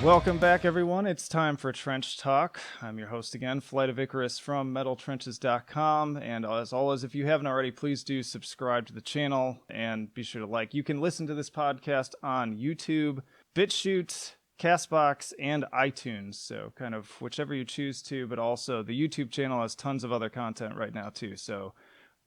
Welcome back, everyone. It's time for Trench Talk. I'm your host again, Flight of Icarus from metaltrenches.com. And as always, if you haven't already, please do subscribe to the channel and be sure to like. You can listen to this podcast on YouTube, BitChute, Castbox, and iTunes. So kind of whichever you choose to, but also the YouTube channel has tons of other content right now too. So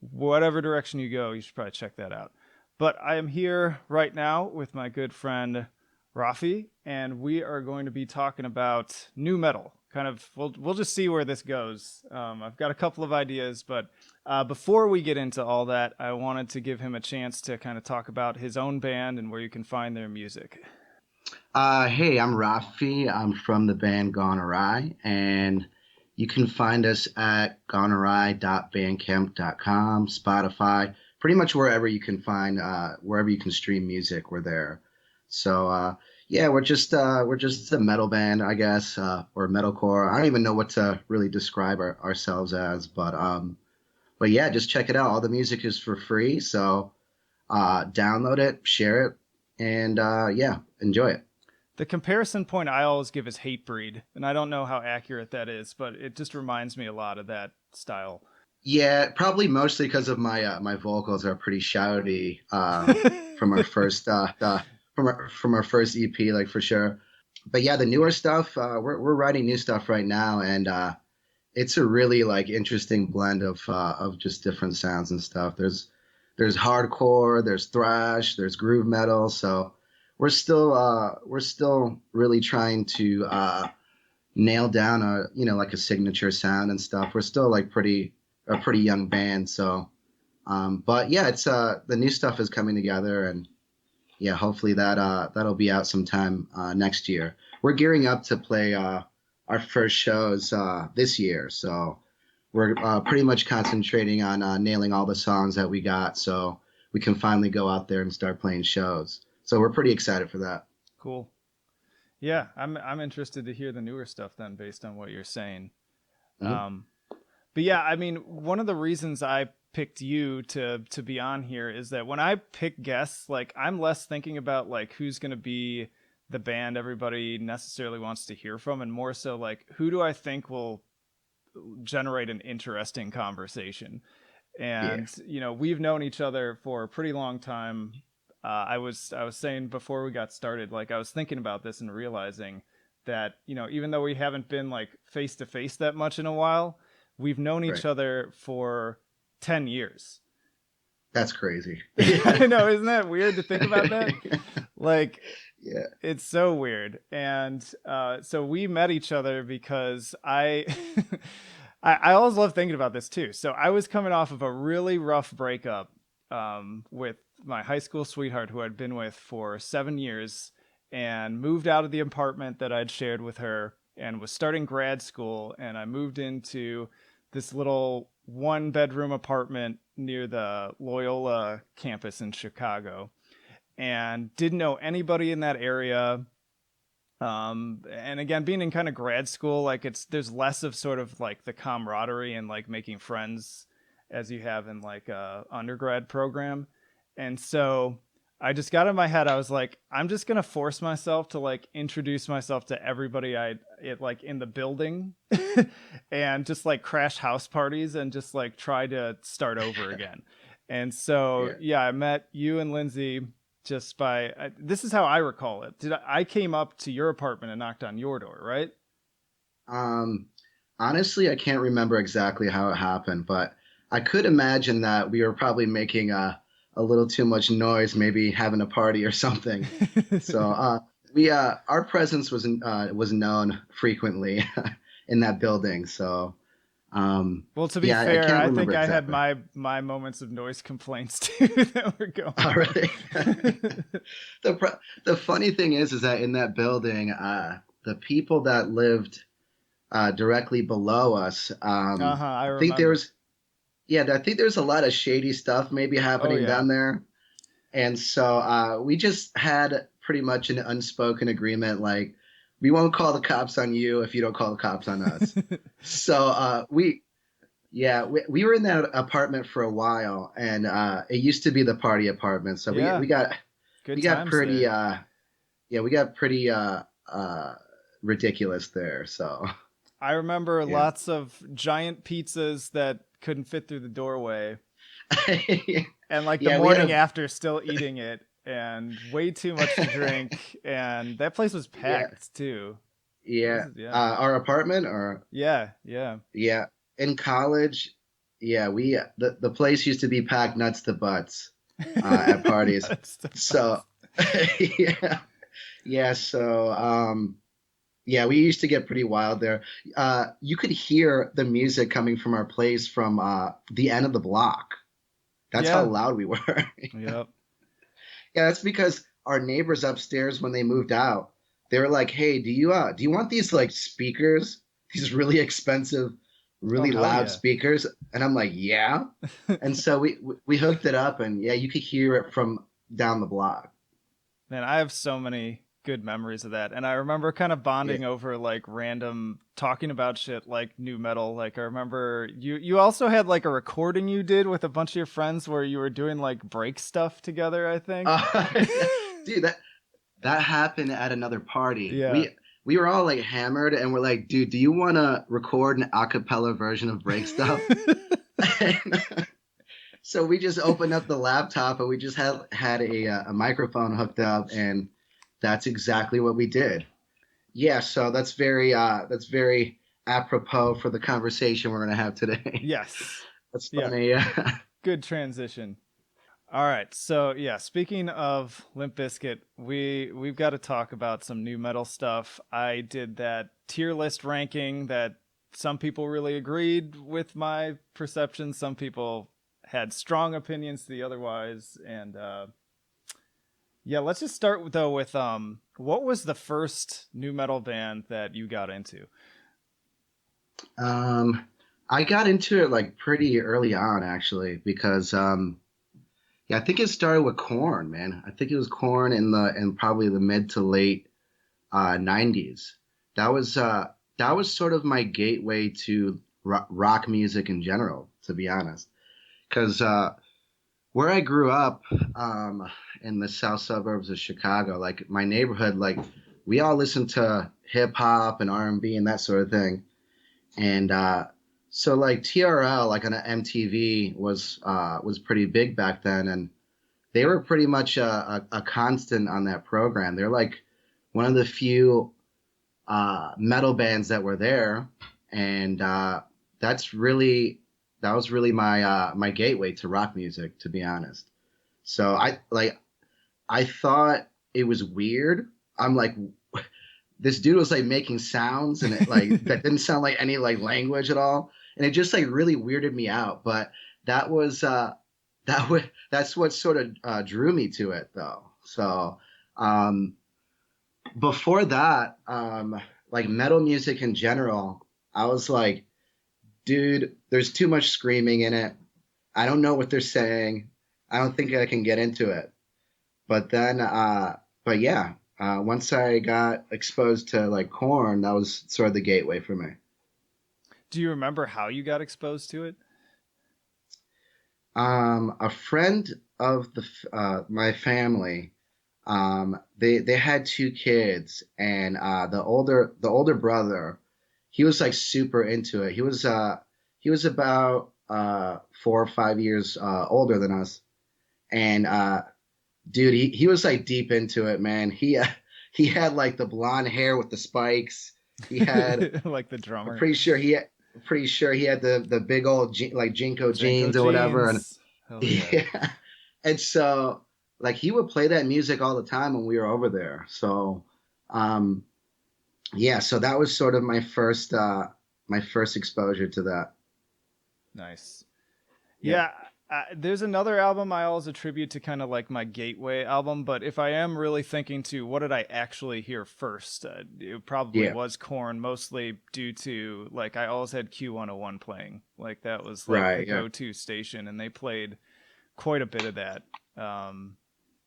whatever direction you go, you should probably check that out. But I am here right now with my good friend Rafi, and we are going to be talking about new metal. Kind of, we'll just see where this goes. I've got a couple of ideas, but before we get into all that, I wanted to give him a chance to kind of talk about his own band and where you can find their music. Hey, I'm Rafi. I'm from the band Gone Awry, and you can find us at goneawry.bandcamp.com, Spotify, pretty much wherever you can find, wherever you can stream music, we're there. So yeah, we're just a metal band, I guess, or metalcore. I don't even know what to really describe ourselves as, but yeah, just check it out. All the music is for free, so download it, share it, and yeah, enjoy it. The comparison point I always give is Hatebreed, and I don't know how accurate that is, but it just reminds me a lot of that style. Yeah, probably mostly because of my vocals are pretty shouty from our first from our first EP, like for sure. But yeah, the newer stuff, we're writing new stuff right now, and it's a really like interesting blend of just different sounds and stuff. There's hardcore, there's thrash, there's groove metal. So we're still really trying to nail down like a signature sound and stuff. We're still like a pretty young band, so but yeah, it's the new stuff is coming together, and yeah, hopefully that'll be out sometime next year. We're gearing up to play our first shows this year, so we're pretty much concentrating on nailing all the songs that we got, so we can finally go out there and start playing shows. So we're pretty excited for that. Cool. Yeah, I'm interested to hear the newer stuff then, based on what you're saying. Mhm. Um, but yeah, I mean, one of the reasons I picked you to be on here is that when I pick guests, like I'm less thinking about like who's going to be the band everybody necessarily wants to hear from, and more so like who do I think will generate an interesting conversation. Yeah, And we've known each other for a pretty long time. I was saying before we got started, like I was thinking about this and realizing that even though we haven't been like face to face that much in a while, we've known each right. other for 10 years. That's crazy. I know, isn't that weird to think about that? Like, Yeah. it's so weird. And so we met each other because I always love thinking about this too. So I was coming off of a really rough breakup with my high school sweetheart who I'd been with for 7 years, and moved out of the apartment that I'd shared with her and was starting grad school. And I moved into this little 1 bedroom apartment near the Loyola campus in Chicago, and didn't know anybody in that area. And again, being in kind of grad school, like there's less of sort of like the camaraderie and like making friends as you have in like a undergrad program. And so I just got in my head, I was like, I'm just gonna force myself to like introduce myself to everybody like in the building and just like crash house parties and just like try to start over again. And so Yeah. yeah, I met you and Lindsay just this is how I recall it. I came up to your apartment and knocked on your door, right? Um, Honestly, I can't remember exactly how it happened, but I could imagine that we were probably making a little too much noise, maybe having a party or something. So we our presence was known frequently in that building. So Well, to be yeah, I fair, can't I remember think I had exactly. my moments of noise complaints too that were going Oh, really? on. The funny thing is that in that building, the people that lived directly below us, Uh-huh, I I think there remember. was yeah, I think there's a lot of shady stuff maybe Oh happening yeah. down there. And so we just had pretty much an unspoken agreement like, we won't call the cops on you if you don't call the cops on us. So yeah, we were in that apartment for a while, and it used to be the party apartment. So Yeah, we got good we got times pretty there. yeah, we got pretty ridiculous there. So I remember yeah. lots of giant pizzas that couldn't fit through the doorway, and like the Yeah, we had morning a after still eating it, and way too much to drink, and that place was yeah, packed too. This yeah. is yeah. Our apartment or Yeah, yeah. yeah, in college, yeah, we the place used to be packed nuts to butts at parties. Nuts to So butts. yeah, yeah, so yeah, we used to get pretty wild there. You could hear the music coming from our place from the end of the block. That's how Yeah. loud we were. Yep. Yeah, that's because our neighbors upstairs when they moved out, they were like, "Hey, do you want these like speakers? These really expensive, Oh really hell loud yeah. speakers?" And I'm like, "Yeah." And so we hooked it up, and yeah, you could hear it from down the block. Man, I have so many good memories of that. And I remember kind of Yeah. bonding over like random talking about shit like new metal. Like I remember you also had like a recording you did with a bunch of your friends where you were doing like break stuff together, I think. Yeah. Dude, that happened at another party. Yeah. We were all like hammered, and we're like, "Dude, do you want to record an a cappella version of Break Stuff?" So we just opened up the laptop and we just had a microphone hooked up, and that's exactly what we did. Yeah, so that's very apropos for the conversation we're gonna have today. Yes. That's Yeah. funny. Good transition. All right. So yeah, speaking of Limp Bizkit, we've got to talk about some new metal stuff. I did that tier list ranking that some people really agreed with my perception. Some people had strong opinions to the otherwise. And yeah, let's just start though with what was the first new metal band that you got into? um, I got into it like pretty early on actually because yeah, I think it started with Korn, man. I think it was Korn in probably the mid to late 90s. That was uh, that was sort of my gateway to rock music in general, to be honest. Because where I grew up um, in the south suburbs of Chicago, like my neighborhood, like we all listened to hip hop and R&B and that sort of thing. And so like TRL, like on MTV, was pretty big back then, and they were pretty much a constant on that program. They're like one of the few metal bands that were there, and that's really that was really my gateway to rock music, to be honest. So I thought it was weird. I'm like, this dude was like making sounds, and it like that didn't sound like any like language at all, and it just like really weirded me out. But that was that's what sort of drew me to it, though. So um, before that, like metal music in general, I was like, dude, there's too much screaming in it. I don't know what they're saying. I don't think I can get into it. But then, but yeah, once I got exposed to like Korn, that was sort of the gateway for me. Do you remember how you got exposed to it? A friend of my family, they had two kids, and the older brother, he was like super into it. He was about 4 or 5 years older than us, and dude, he was like deep into it, man. He had like the blonde hair with the spikes. He had Like the I'm drummer. pretty sure he had the big old like Jinko Janko jeans or whatever, and jeans. Hell yeah. yeah. And so like he would play that music all the time when we were over there. So um yeah, so that was sort of my first exposure to that. Nice. Yeah. Yeah, there's another album I always attribute to kind of like my gateway album, but if I am really thinking to what did I actually hear first, it probably Yeah. was Korn, mostly due to like I always had Q101 playing. Like that was like the Right, yeah. go-to station, and they played quite a bit of that. Um,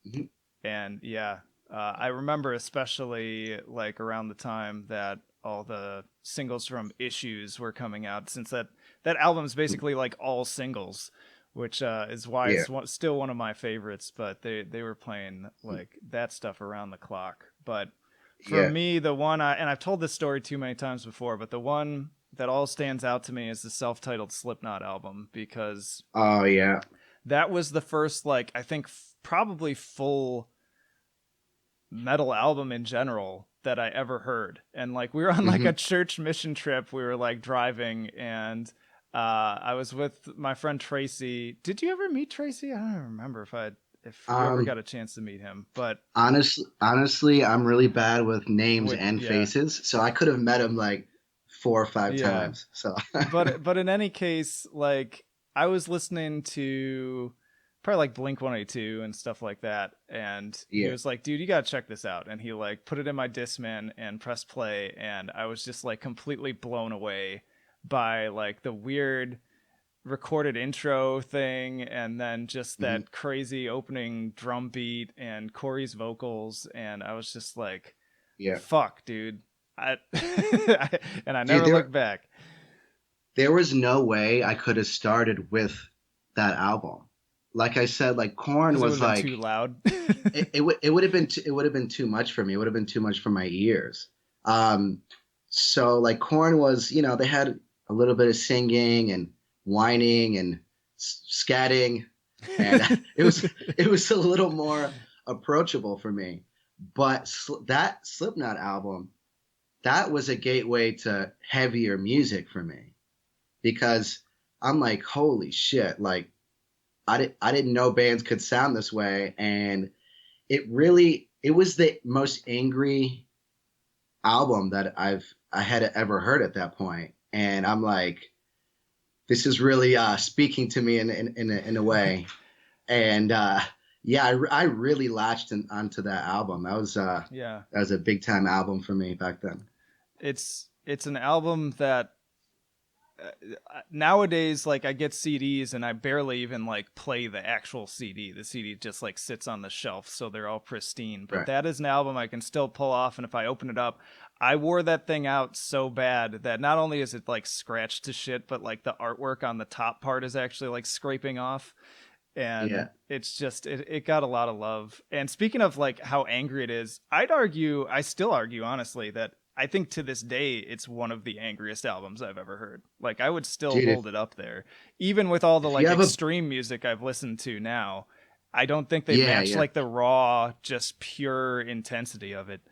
Mhm. and yeah, I remember especially like around the time that all the singles from Issues were coming out, since that album is basically like all singles, which is why Yeah. it's still one of my favorites. But they were playing like that stuff around the clock. But For Yeah. me, the one and I've told this story too many times before, but the one that all stands out to me is the self-titled Slipknot album, because Oh yeah. that was the first, like, I think probably full metal album in general that I ever heard. And like, we were on like Hmm. a church mission trip. We were like driving, and I was with my friend Tracy. Did you ever meet Tracy? I don't remember if you ever Um, got a chance to meet him, but honestly, I'm really bad with names with and yeah, faces, so I could have met him like 4 or 5 yeah. times. So But in any case, like, I was listening to probably like Blink 182 and stuff like that, and he yeah. was like, "Dude, you gotta check this out." And he like put it in my Discman and pressed play, and I was just like completely blown away by like the weird recorded intro thing, and then just Hmm. that crazy opening drum beat and Corey's vocals, and I was just like, Yeah. "Fuck, dude." I and I Dude, never looked back. there was no way I could have started with that album. Like I said, like Korn Because it would was have been too like loud. it would have been it would have been too much for me. It would have been too much for my ears. Um, so like Korn was, they had a little bit of singing and whining and scatting, and it was a little more approachable for me. But that Slipknot album, that was a gateway to heavier music for me because I'm like, holy shit, like I didn't know bands could sound this way, and it was the most angry album that I had ever heard at that point, and I'm like, this is really speaking to me in a way, and yeah, I really latched onto that album. Yeah, That was a big time album for me back then. it's an album that nowadays, like, I get CDs and I barely even like play the actual CD. The CD just like sits on the shelf, so they're all pristine. But Right. that is an album I can still pull off, and if I open it up, I wore that thing out so bad that not only is it like scratched to shit, but like the artwork on the top part is actually like scraping off, and Yeah. it's just it got a lot of love. And speaking of like how angry it is, I still argue honestly that I think to this day it's one of the angriest albums I've ever heard. Like, I would still Dude, hold it up there, even with all the if you like have a extreme music I've listened to now. I don't think they yeah, match yeah. like the raw, just pure intensity of it.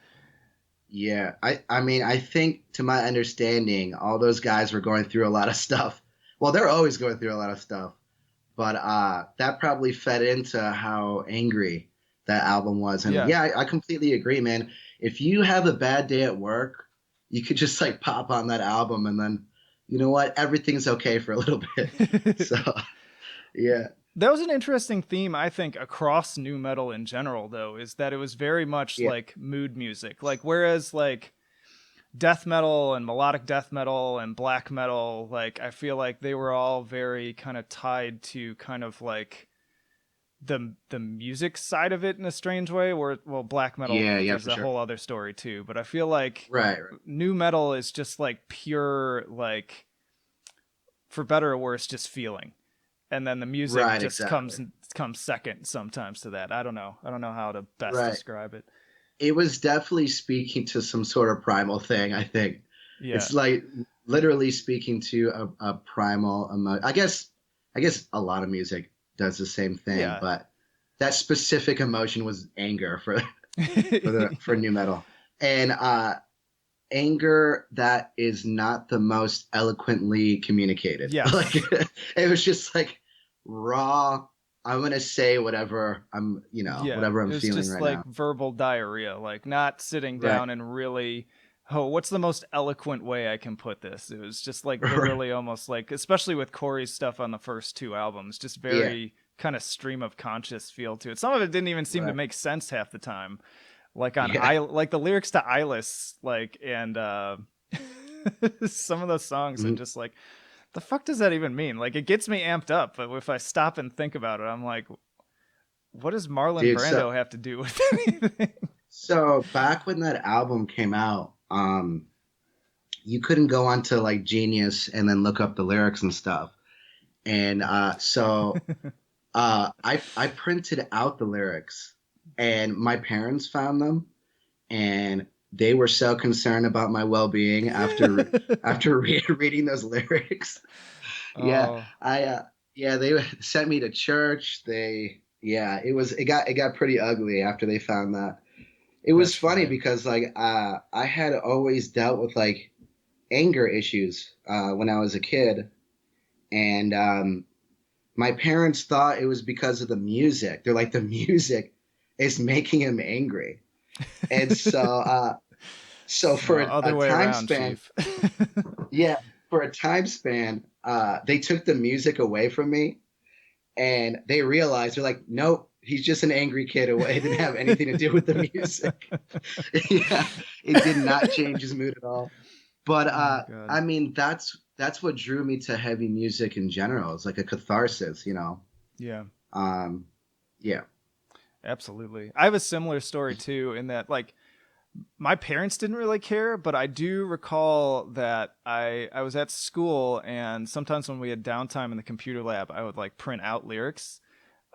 Yeah, I mean, I think to my understanding, all those guys were going through a lot of stuff. Well, they're always going through a lot of stuff, but that probably fed into how angry that album was. And Yeah. yeah, I completely agree, man. If you have a bad day at work, you could just like pop on that album, and then you know what, everything's okay for a little bit. So yeah, That was an interesting theme, I think, across new metal in general, though, is that it was very much yeah, like mood music. Like, whereas like death metal and melodic death metal and black metal, like, I feel like they were all very kind of tied to kind of like the music side of it in a strange way. Where, well, black metal yeah, yeah, is for a sure. whole other story too, but I feel like Right, right, new metal is just like pure, like, for better or worse, just feeling, and then the music right, just exactly. comes second sometimes to that. I don't know how to best Right. describe it. It was definitely speaking to some sort of primal thing, I think. Yeah. It's like literally speaking to a primal emotion. I guess a lot of music does the same thing, Yeah. but that specific emotion was anger for new metal. And anger that is not the most eloquently communicated. Like Yes. it was just like raw. I'm gonna say whatever Yeah. whatever I'm It was feeling just right like now. verbal diarrhea, like not sitting Right. down and really, oh, what's the most eloquent way I can put this? It was just like literally almost like, especially with Corey's stuff on the first two albums, just Yeah. very kind of stream of conscious feel to it. Some of it didn't even seem to Right. make sense half the time. Like on Yeah. I like the lyrics to Eyeless, like, and some of those songs are Mhm. just like, the fuck does that even mean? Like, it gets me amped up, but if I stop and think about it, I'm like, what does Marlon Dude, so Brando have to do with anything? so back when that album came out, you couldn't go onto like Genius and then look up the lyrics and stuff. And I printed out the lyrics, and my parents found them, and they were so concerned about my well-being after reading those lyrics. Yeah, Oh, yeah, they sent me to church. It got pretty ugly after they found that. It was that's funny funny. because like I had always dealt with like anger issues when I was a kid, and my parents thought it was because of the music. They're like, the music is making him angry. And so for No, a other way time around, span, Chief. yeah, for a time span, they took the music away from me, and they realized, they're like, nope, he's just an angry kid. It didn't have anything to do with the music. Yeah, it did not change his mood at all. But Oh God. I mean, that's what drew me to heavy music in general. It's like a catharsis, you know. Yeah, Um, yeah. absolutely. I have a similar story too, in that like my parents didn't really care, but I do recall that I was at school, and sometimes when we had downtime in the computer lab, I would like print out lyrics.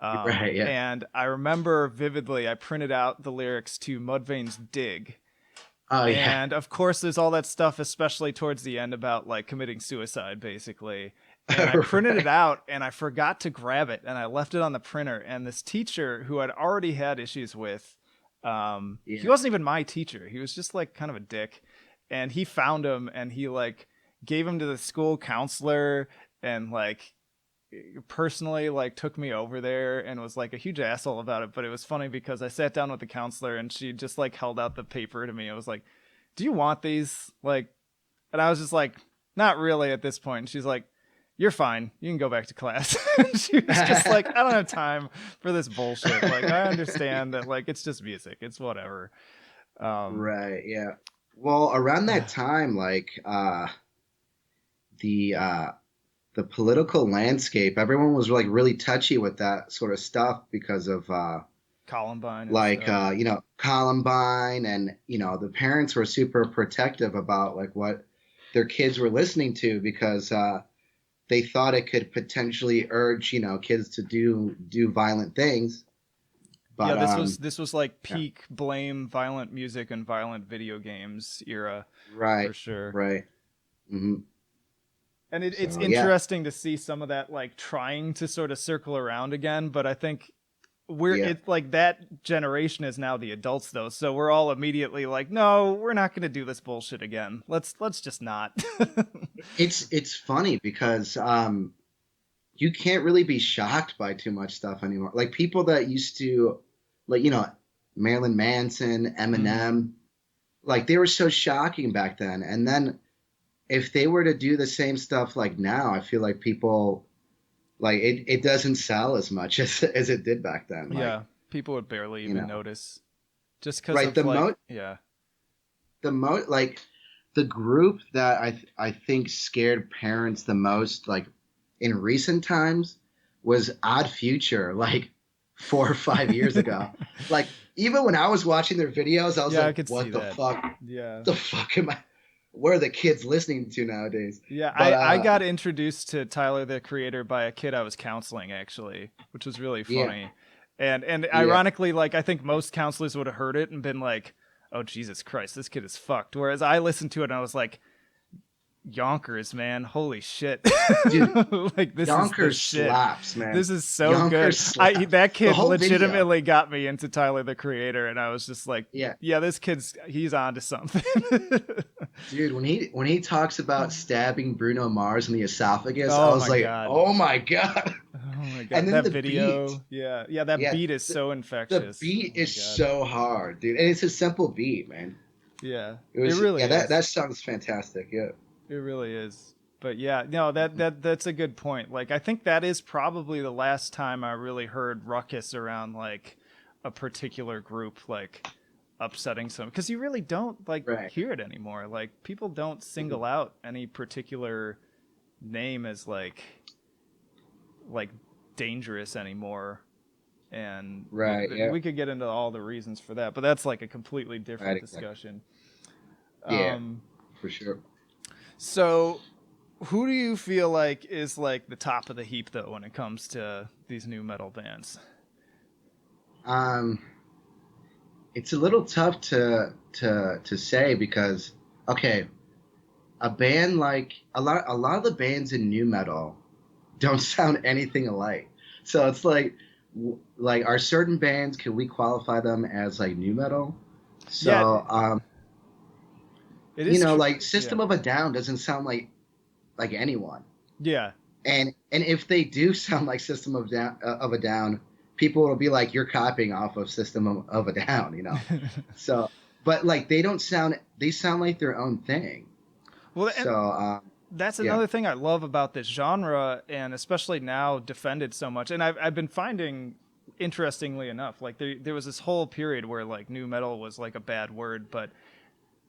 Right. Yeah. And I remember vividly, I printed out the lyrics to Mudvayne's "Dig," Oh yeah. and of course there's all that stuff, especially towards the end, about like committing suicide basically. And I printed it Right. out and I forgot to grab it, and I left it on the printer, and this teacher who I'd already had issues with, he Yeah. wasn't even my teacher, he was just like kind of a dick, and he found him and he like gave him to the school counselor, and like personally like took me over there and was like a huge asshole about it. But it was funny because I sat down with the counselor and she just like held out the paper to me. I was like, do you want these? Like, and I was just like, not really at this point. And she's like, you're fine, you can go back to class. She was just like, I don't have time for this bullshit. Like, I understand that like it's just music, it's whatever. um Right. Yeah. Well, around that time, like the uh, the political landscape, everyone was like really touchy with that sort of stuff because of Columbine and like stuff. Columbine, and the parents were super protective about like what their kids were listening to, because they thought it could potentially urge kids to do violent things. Yeah, But this was like yeah, peak blame violent music and violent video games era, for right, sure. right. Hmm. And it's So yeah, interesting to see some of that like trying to sort of circle around again. But I think yeah. it's like that generation is now the adults though, so we're all immediately like, no, we're not going to do this bullshit again. Let's just not. It's funny because you can't really be shocked by too much stuff anymore. Like people that used to, like Marilyn Manson, Mm. Eminem, like they were so shocking back then. And then if they were to do the same stuff like now, I feel like people, like it doesn't sell as much as it did back then. Like Yeah, people would barely you even know, notice, just because right? of The like, mo yeah. the mo like the group that I think scared parents the most, like in recent times, was Odd Future, like 4 or 5 years ago. Like even when I was watching their videos, I was Yeah, I like, could see what the that. fuck? Yeah. The fuck am I? What are the kids listening to nowadays? Yeah, But I got introduced to Tyler the Creator by a kid I was counseling actually, which was really yeah, funny. And yeah, ironically, like I think most counselors would have heard it and been like, "Oh Jesus Christ, this kid is fucked." Whereas I listened to it and I was like, "Yonkers, man, holy shit!" dude, Like this is the Yonkers shit. slaps, man. This is so good. Yonkers I slaps. That The kid whole video. legitimately got me into Tyler the Creator, and I was just like, Yeah, "Yeah, this he's on to something." dude, when he talks about stabbing Bruno Mars in the esophagus, I Oh was my like, god. oh my God. Oh my And god, then that the beat. video. Yeah, yeah, that Yeah, beat is the, so the infectious. beat Oh my is god. so hard, dude. And it's a simple beat, man. Yeah, It it was really yeah, that is. that song's fantastic. Yeah. It really is. But yeah, no, that's a good point. Like I think that is probably the last time I really heard ruckus around like a particular group like upsetting some, because you really don't like Right. hear it anymore. Like people don't Mhm. single out any particular name as like dangerous anymore. And Right. Yeah. we could get into all the reasons for that, but that's like a completely Right. different Exactly. discussion. Yeah. um For sure. so who do you feel like is like the top of the heap though when it comes to these new metal bands? Um, it's a little tough to to say because okay, a band like a lot of the bands in new metal don't sound anything alike. So it's like are certain bands, can we qualify them as like new metal? Yeah, So it is true. like Yeah. System of a Down doesn't sound like anyone. Yeah. And if they do sound like System of a Down, people will be like, you're copying off of System of a Down. So, but like they sound like their own thing. Well, and So, that's yeah, another thing I love about this genre, and especially now defended so much. And I've been finding, interestingly enough, like there was this whole period where like new metal was like a bad word, but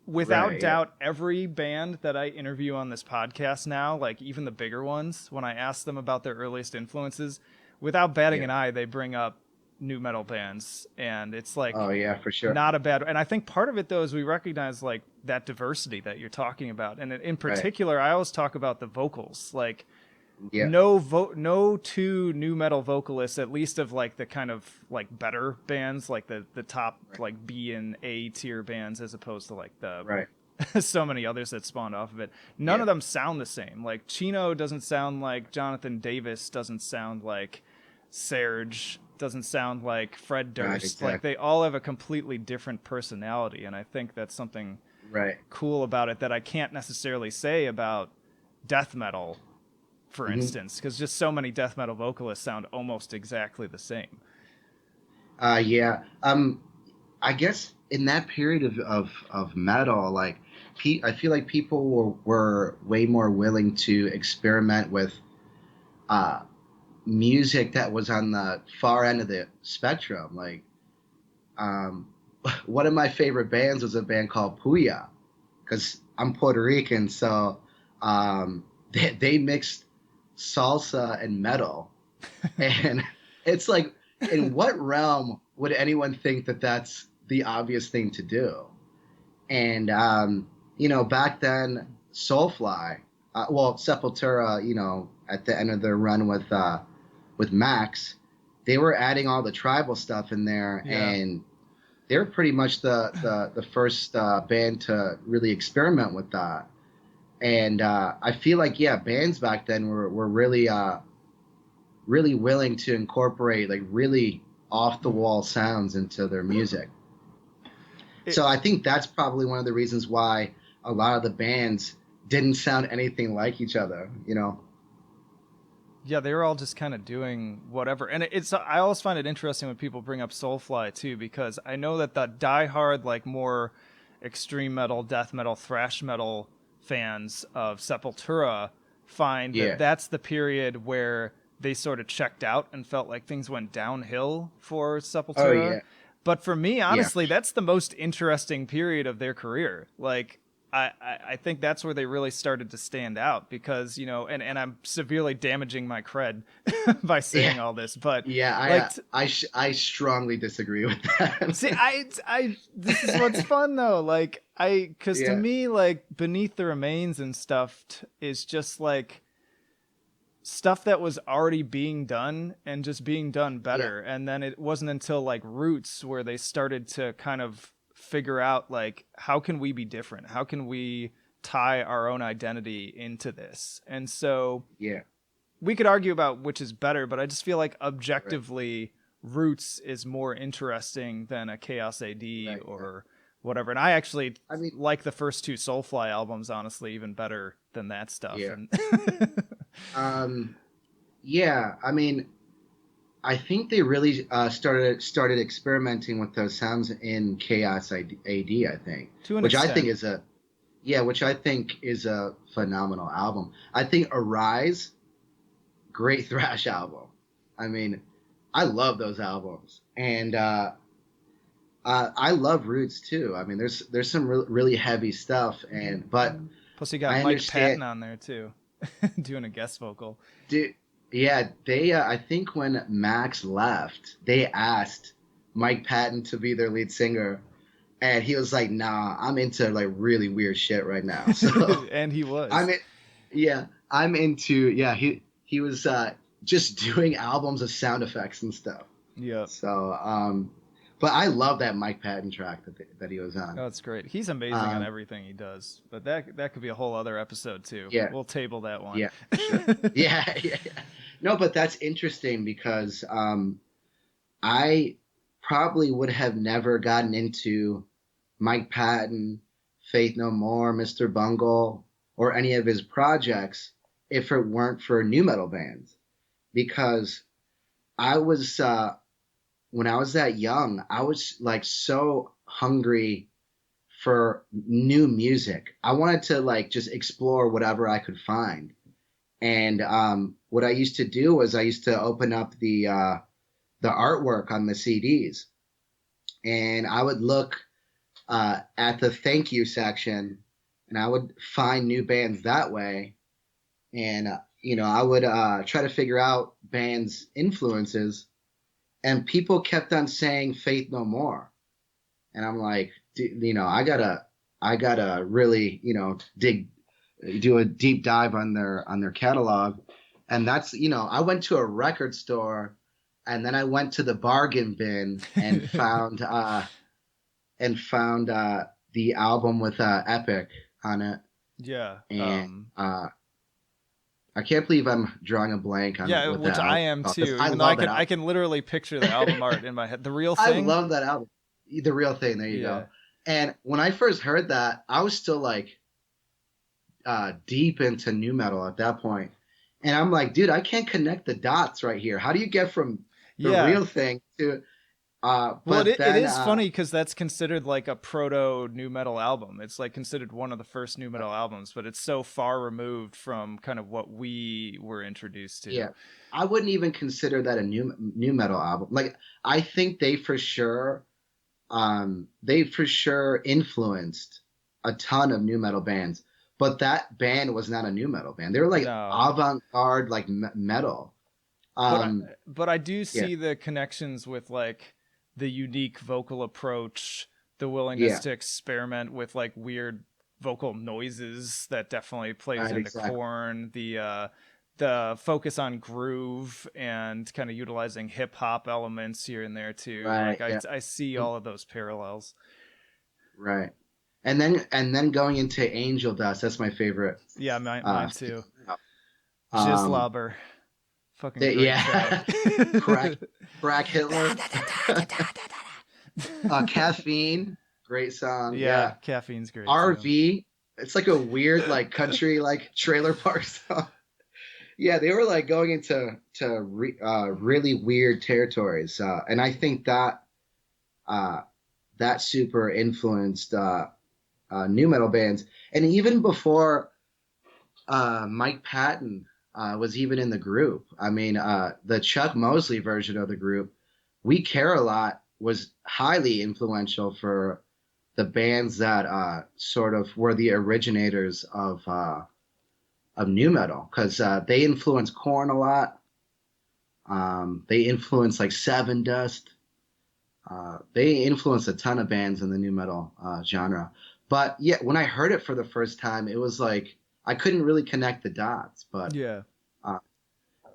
without right, yeah, doubt, every band that I interview on this podcast now, like even the bigger ones, when I ask them about their earliest influences, without batting yeah. an eye, they bring up new metal bands, and it's like Oh yeah, for sure. not a bad. And I think part of it though is we recognize like that diversity that you're talking about, and in Right. particular, I always talk about the vocals, like Yeah, no two new metal vocalists, at least of like the kind of like better bands, like the top right, like B and A tier bands, as opposed to like the right. so many others that spawned off of it. None Yeah, of them sound the same. Like Chino doesn't sound like Jonathan Davis, doesn't sound like Serge, doesn't sound like Fred right, Durst. Like exactly. they all have a completely different personality, and I think that's something Right. cool about it that I can't necessarily say about death metal, for Hmm. instance, because just so many death metal vocalists sound almost exactly the same. Yeah. I guess in that period of metal, like I feel like people were way more willing to experiment with uh, music that was on the far end of the spectrum. Like um, one of my favorite bands was a band called Puya, because I'm Puerto Rican, so they mixed salsa and metal, and it's like, in what realm would anyone think that that's the obvious thing to do? And back then, Soulfly, well, Sepultura, at the end of their run with Max, they were adding all the tribal stuff in there, Yeah. and they're pretty much the first band to really experiment with that. And I feel like, yeah, bands back then were really willing to incorporate like really off the wall sounds into their music. It, So I think that's probably one of the reasons why a lot of the bands didn't sound anything like each other. yeah, they were all just kind of doing whatever. And it's I always find it interesting when people bring up Soulfly too, because I know that the diehard, like more extreme metal, death metal, thrash metal fans of Sepultura find that Yeah. that's the period where they sort of checked out and felt like things went downhill for Oh Sepultura. yeah. But for me, Yeah. honestly, that's the most interesting period of their career. Like I think that's where they really started to stand out because, and I'm severely damaging my cred by Yeah. saying all this, but Yeah. like, I strongly disagree with that. see, this is what's fun though. Like, cause to Yeah. me, like, Beneath the Remains and stuff is just like stuff that was already being done and just being done Yeah. better. And then it wasn't until like Roots where they started to kind of figure out like how can we be different? How can we tie our own identity into this? And so Yeah. we could argue about which is better, but I just feel like Right. objectively Roots is more interesting than a Chaos AD Right. Right. or whatever. And I actually I mean, like the first two Soulfly albums honestly even better than that stuff. yeah. And Um, yeah. I mean, I think they really started experimenting with those sounds in Chaos AD. I think, to an which I think extent. is a yeah, which I think is a phenomenal album. I think Arise, great thrash album. I mean, I love those albums, and I love Roots too. I mean, there's some really heavy stuff, but Plus, you got I Mike understand. Patton on there too, doing a guest vocal. Dude, yeah, they. I think when Max left, they asked Mike Patton to be their lead singer, and he was like, "Nah, I'm into like really weird shit right now." So And he I'm was. in, yeah, I'm into yeah. He was just doing albums of sound effects and stuff. Yep. So But I love that Mike Patton track that he was on. Oh, it's great. He's amazing on Um, everything he does. But that could be a whole other episode too. yeah, We'll table that one. yeah, for sure. Yeah, yeah, yeah. No, but that's interesting because I probably would have never gotten into Mike Patton, Faith No More, Mr. Bungle, or any of his projects if it weren't for new metal bands. Because I was when I was that young, I was like so hungry for new music. I wanted to like just explore whatever I could find. And what I used to do was I used to open up the artwork on the CDs, and I would look at the thank you section, and I would find new bands that way. And I would try to figure out bands' influences, and people kept on saying Faith No More, and I'm like, I gotta really, do a deep dive on their catalog, and that's, I went to a record store, and then I went to the bargain bin and found the album with Epic on it, Yeah. and I can't believe I'm drawing a blank on Yeah, what that which I album am is called. too. I Even though I love that can I album. can literally picture the album art in my head. The Real I Thing. love that album. The Real Thing. There you Yeah. go. And when I first heard that, I was still like deep into new metal at that point. And I'm like, dude, I can't connect the dots right here. How do you get from the Yeah. Real Thing to Well, but it then is funny because that's considered like a proto new metal album. It's like considered one of the first new metal albums, but it's so far removed from kind of what we were introduced to. yeah, I wouldn't even consider that a new metal album. Like I think they for sure influenced a ton of new metal bands, but that band was not a new metal band. They were like No, avant-garde, like metal. but I, Um, but I do yeah, see the connections with like the unique vocal approach, the willingness yeah, to experiment with like weird vocal noises that definitely plays right, into exactly, Korn. The focus on groove and kind of utilizing hip hop elements here and there too. Like right, yeah, I see all of those parallels. right. And then going into Angel Dust, that's my favorite. Yeah, mine too. Um, Jislobber, fucking great track. yeah, crack, crack Hitler, caffeine, great song. Yeah, Yeah, caffeine's great too. RV. It's like a weird like country like trailer park song. Yeah, they were like going into really weird territories, and I think uh, that super influenced new metal bands. And even before Mike Patton was even in the group, I mean, the Chuck Mosley version of the group, We Care a Lot, was highly influential for the bands that sort of were the originators of new metal because they influenced Korn a lot. They influenced like Seven Dust. They influenced a ton of bands in the new metal genre. But yeah, when I heard it for the first time, it was like I couldn't really connect the dots. But Yeah. uh,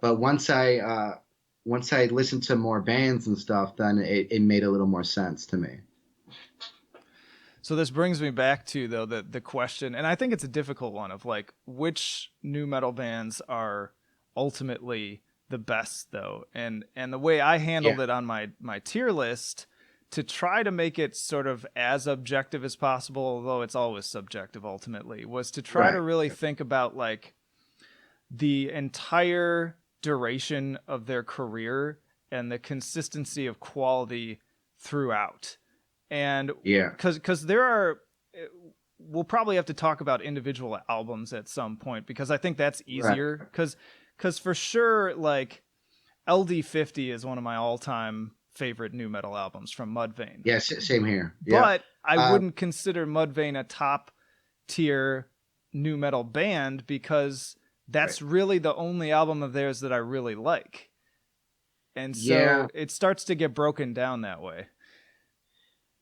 but once I listened to more bands and stuff, then it made a little more sense to me. So this brings me back to though the question, and I think it's a difficult one of like which new metal bands are ultimately the best though, and the way I Yeah, handled it on my tier list to try to make it sort of as objective as possible, although it's always subjective ultimately, was to try to right. really think about like the entire duration of their career and the consistency of quality throughout. And Yeah, because there are, we'll probably have to talk about individual albums at some point because I think that's right. easier. Because for sure, like LD50 is one of my all time favorite new metal albums from Mudvayne. Yeah, same here. Yeah. But I Um, wouldn't consider Mudvayne a top tier new metal band because right. that's really the only album of theirs that I really like. And Yeah, so it starts to get broken down that way.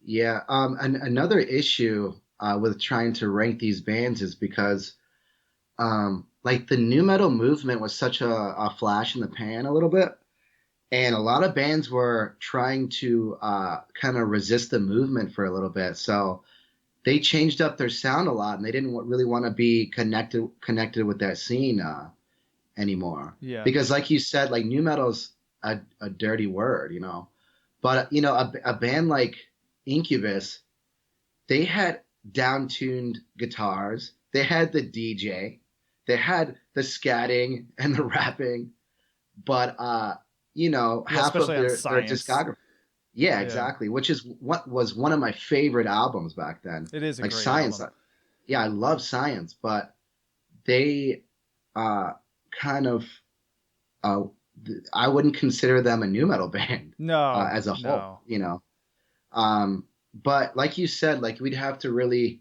yeah. And another issue with trying to rank these bands is because like the new metal movement was such a flash in the pan a little bit, and a lot of bands were trying to kind of resist the movement for a little bit. So they changed up their sound a lot, and they didn't really want to be connected with that scene anymore. Yeah. Because, like you said, like new metal's a dirty word, you know. But you know, a band like Incubus, they had down-tuned guitars. They had the DJ. They had the scatting and the rapping. But you know, Yeah, half of especially on their Science. discography. Yeah, Yeah. exactly. Which is what was one of my favorite albums back then. It is a Like great Science. album. Yeah, I love Science, but they uh, kind of uh, I wouldn't consider them a new metal band No, as a whole, no. you know. But like you said, like we'd have to really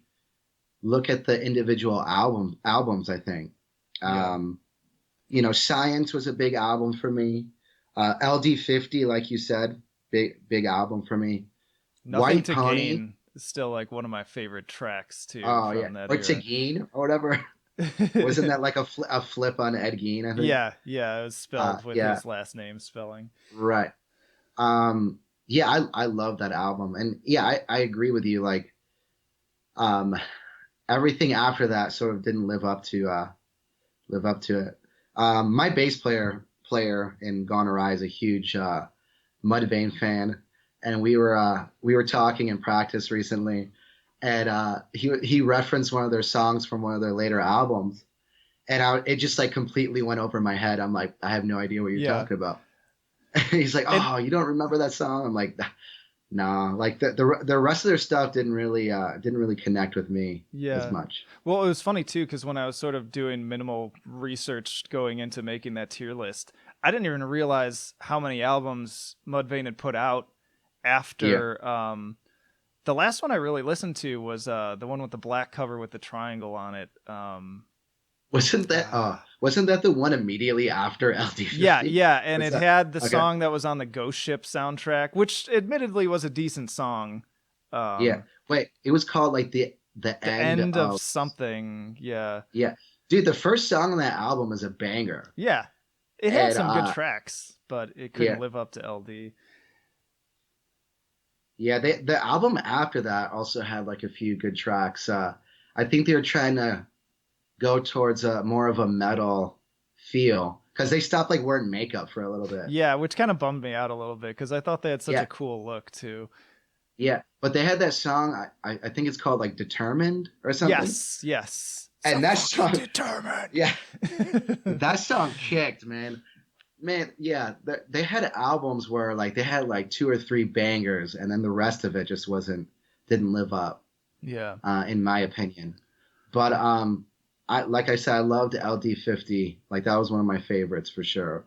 look at the individual albums. I think, Yeah. um, you know, Science was a big album for me. LD50, like you said, big album for me. Nothing White to Pony, Gain is still like one of my favorite tracks too oh yeah, from that or era. Tegeen or whatever. Wasn't that like a flip on Ed Gein? I think. Yeah, yeah, it was spelled with Yeah, his last name spelling. right. Yeah, I love that album, and yeah, I agree with you. Like, um, everything after that sort of didn't live up to it. My bass player in Gone Awry is a huge Mudvayne fan, and we were talking in practice recently, and he referenced one of their songs from one of their later albums, and it just like completely went over my head. I'm like, I have no idea what you're Yeah. talking about. He's like, And oh, you don't remember that song? I'm like, no, like the rest of their stuff didn't really connect with me as yeah. much. Well, it was funny too because when I was sort of doing minimal research going into making that tier list, I didn't even realize how many albums Mudvayne had put out Yeah, after the last one I really listened to was the one with the black cover with the triangle on it. Ah, wasn't that the one immediately after yeah, LD50? yeah, and Was it that had the okay? song that was on the Ghost Ship soundtrack, which admittedly was a decent song. Yeah. Um, Wait, it was called like the the end end of of something, yeah, yeah, dude. The first song on that album is a banger, yeah. It had and some good tracks, but it couldn't yeah, live up to LD. yeah. The album after that also had like a few good tracks. I think they were trying to go towards a more of a metal feel because they stopped like wearing makeup for a little bit. Yeah, which kind of bummed me out a little bit because I thought they had such a Yeah, cool look too. yeah. But they had that song. I think it's called like Determined or something. Yes, yes. So And that fucking song, determined. yeah, that song kicked, man. Man, yeah. They had albums where like they had like two or three bangers, and then the rest of it just didn't live up, Yeah. in my opinion. But I like I said, I loved LD50. Like that was one of my favorites for sure.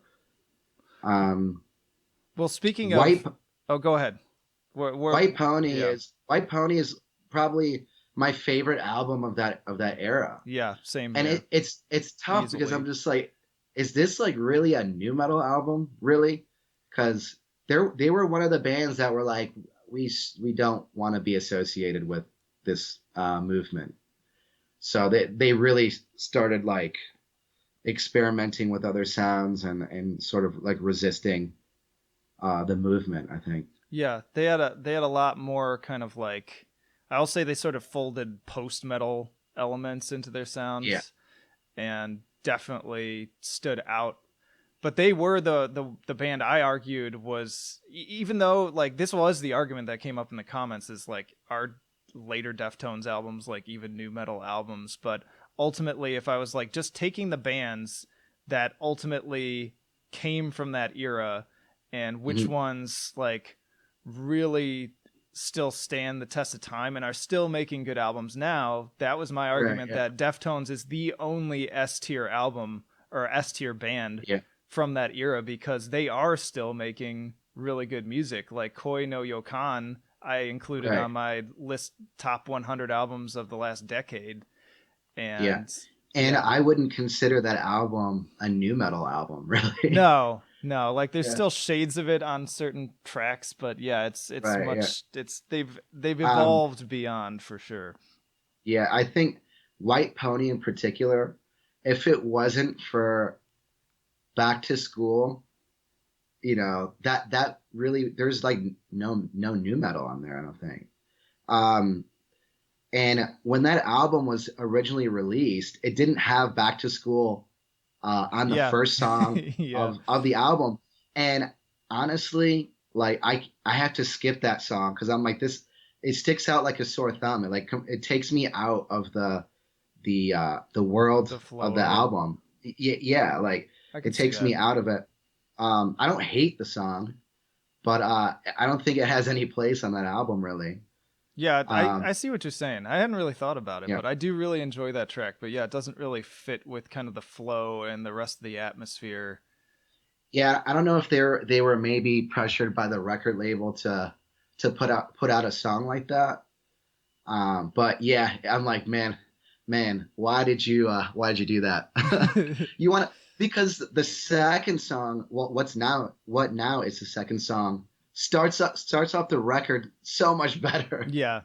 Um, Well, speaking White of, oh, go ahead. Yeah, White Pony is probably my favorite album of that era. yeah, same And here, it's tough because I'm easily. just like, is this like really a new metal album? Really? Because they were one of the bands that were like, we don't want to be associated with this movement. So they really started like experimenting with other sounds and sort of like resisting the movement, I think. Yeah, they had a lot more kind of like, I'll say they sort of folded post metal elements into their Yeah. sounds and definitely stood out. But they were the band I argued was, even though like this was the argument that came up in the comments, is like, are later Deftones albums like even new metal albums? But ultimately, if I was like just taking the bands that ultimately came from that era and which Mhm. ones like really still stand the test of time and are still making good albums now, that was my Right. argument Yeah. that Deftones is the only S tier album or S tier band Yeah. from that era because they are still making really good music. Like Koi no Yokan, I included Right. on my list top 100 albums of the last decade. Yeah. And And yeah, I wouldn't consider that album a new metal album, really. no, no, like there's Yeah. still shades of it on certain tracks, but yeah, it's Right. Yeah. much it's they've Um, evolved beyond for sure. yeah. I think White Pony in particular, if it wasn't for Back to School, that really there's like no new metal on there, I don't think. Um, and when that album was originally released, it didn't have Back to School on the Yeah. first song Yeah. of the album. And honestly, like I have to skip that song because I'm like this. It sticks out like a sore thumb. It takes me out of the world The of flow the of it. album. Yeah, like I it could see takes that. me out of it. I don't hate the song, but I don't think it has any place on that album really. Yeah, I Um, see what you're saying. I hadn't really thought about it, yeah, but I do really enjoy that track. But yeah, it doesn't really fit with kind of the flow and the rest of the atmosphere. yeah. I don't know if they were maybe pressured by the record label to put out a song like that. But yeah, I'm like, man, why did you do that? You want to because the second song, what now is the second song starts off the record so much better. Yeah,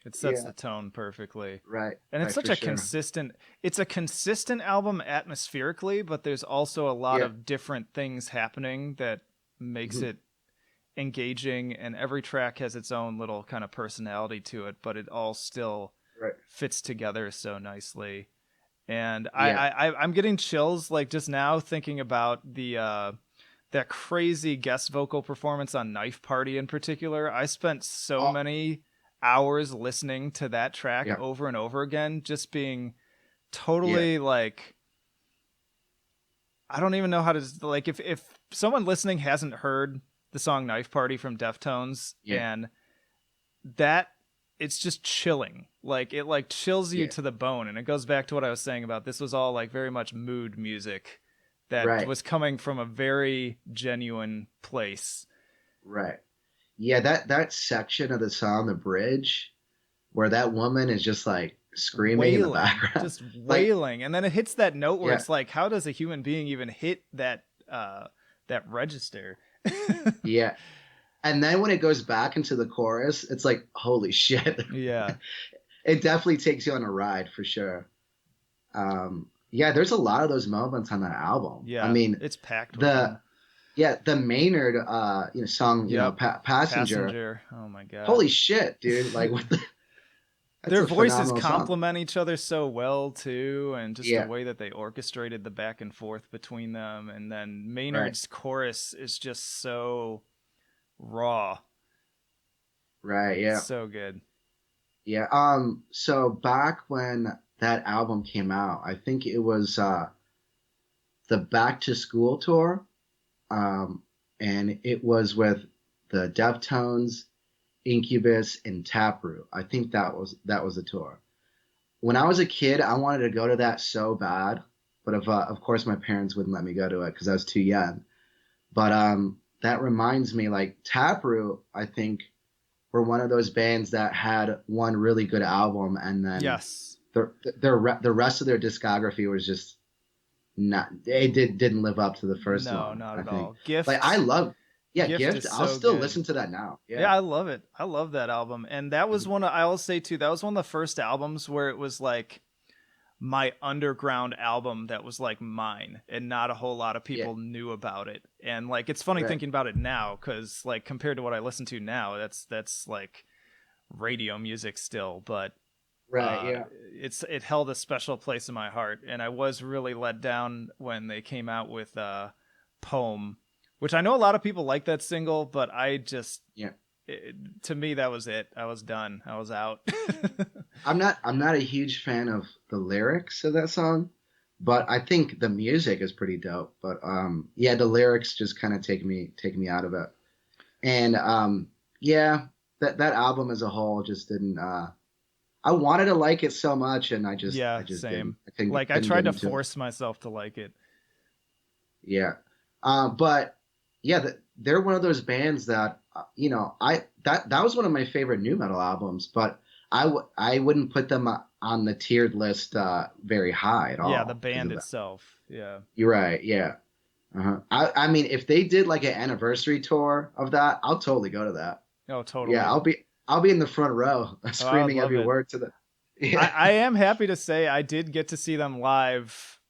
it sets Yeah, the tone perfectly. right, And it's right, such for a sure. consistent it's a consistent album atmospherically, but there's also a lot Yeah, of different things happening that makes mhm, it engaging, and every track has its own little kind of personality to it, but it all still right. fits together so nicely. And Yeah. I'm getting chills like just now thinking about the that crazy guest vocal performance on Knife Party in particular. I spent so Oh, many hours listening to that track yeah, over and over again, just being yeah, totally like I don't even know how to like if someone listening hasn't heard the song Knife Party from Deftones, yeah, and that it's just chilling. Like it like chills you yeah. to the bone, and it goes back to what I was saying about this was all like very much mood music that Right, was coming from a very genuine place. right. Yeah, that section of the song, the bridge, where that woman is just like screaming in the Wailing, background. just Like, wailing, and then it hits that note where yeah, it's like, how does a human being even hit that register? yeah. And then when it goes back into the chorus, it's like, holy shit. Yeah, It definitely takes you on a ride for sure. Yeah, there's a lot of those moments on that album. I yeah, mean, it's packed with the them. yeah, the Maynard song, Yep, Passenger. Passenger. Oh my god, Holy shit, dude. Like that's their a voices phenomenal song. complement each other so well too, and just the Yeah, way that they orchestrated the back and forth between them, and then right. Maynard's chorus is just so raw. Right, It's yeah. so good. Yeah. So back when that album came out, I think it was the Back to School tour. Um, and it was with the Deftones, Incubus, and Taproot. I think that was the tour. When I was a kid, I wanted to go to that so bad, but of course my parents wouldn't let me go to it because I was too young. But that reminds me, like Taproot, I think were one of those bands that had one really good album, and then Yes. the rest of their discography was just not. It didn't live up to the first No, one. not I at think. all. Like I Gift. love, yeah, Gift Gift. is I'll so still good. listen to that now. Yeah, Yeah. I love it. I love that album. And that was Mhm. one of, I will say too, that was one of the first albums where it was like my underground album that was like mine, and not a whole lot of Yeah. people knew about it. And like it's funny Right. thinking about it now cuz like compared to what I listen to now, that's like radio music still, but Right. uh Yeah. it held a special place in my heart, and I was really let down when they came out with Poem, which I know a lot of people like that single, but I just Yeah. to me that was it. I was done. I was out. I'm not a huge fan of the lyrics of that song, but I think the music is pretty dope. But yeah, the lyrics just kind of take me out of it. And yeah, that album as a whole just didn't. I wanted to like it so much, and I just I Yeah, just didn't. same. I couldn't Like I couldn't get tried to into it. force myself to like it. Yeah, but yeah, they're one of those bands that that was one of my favorite new metal albums, but I wouldn't put them on the tiered list very high at Yeah, the all because band of that. itself. Yeah. You're right. Yeah. Uh-huh. I mean, if they did like an anniversary tour of that, I'll totally go to that. Oh, Yeah, totally. I'll be in the front row Oh, I would screaming love every it. word to the. I Yeah. I am happy to say I did get to see them live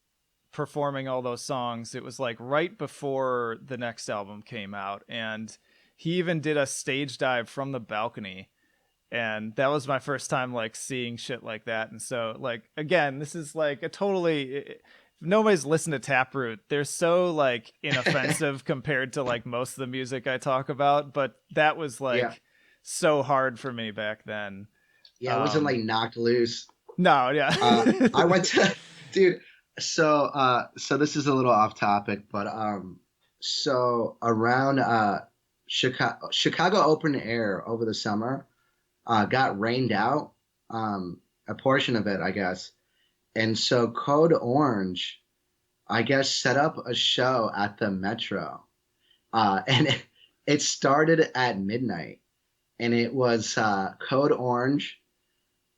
performing all those songs. It was like right before the next album came out, and he even did a stage dive from the balcony, and that was my first time like seeing shit like that. And so like again, this is like a totally, if nobody's listened to Taproot, they're so like inoffensive compared to like most of the music I talk about, but that was Yeah. like so hard for me back then. Yeah, it wasn't like Knocked Loose. No, yeah. I went to, dude. So this is a little off topic, but so around Chicago open air over the summer, got rained out, a portion of it, I guess, and so Code Orange, I guess, set up a show at the Metro, and it started at midnight, and it was Code Orange,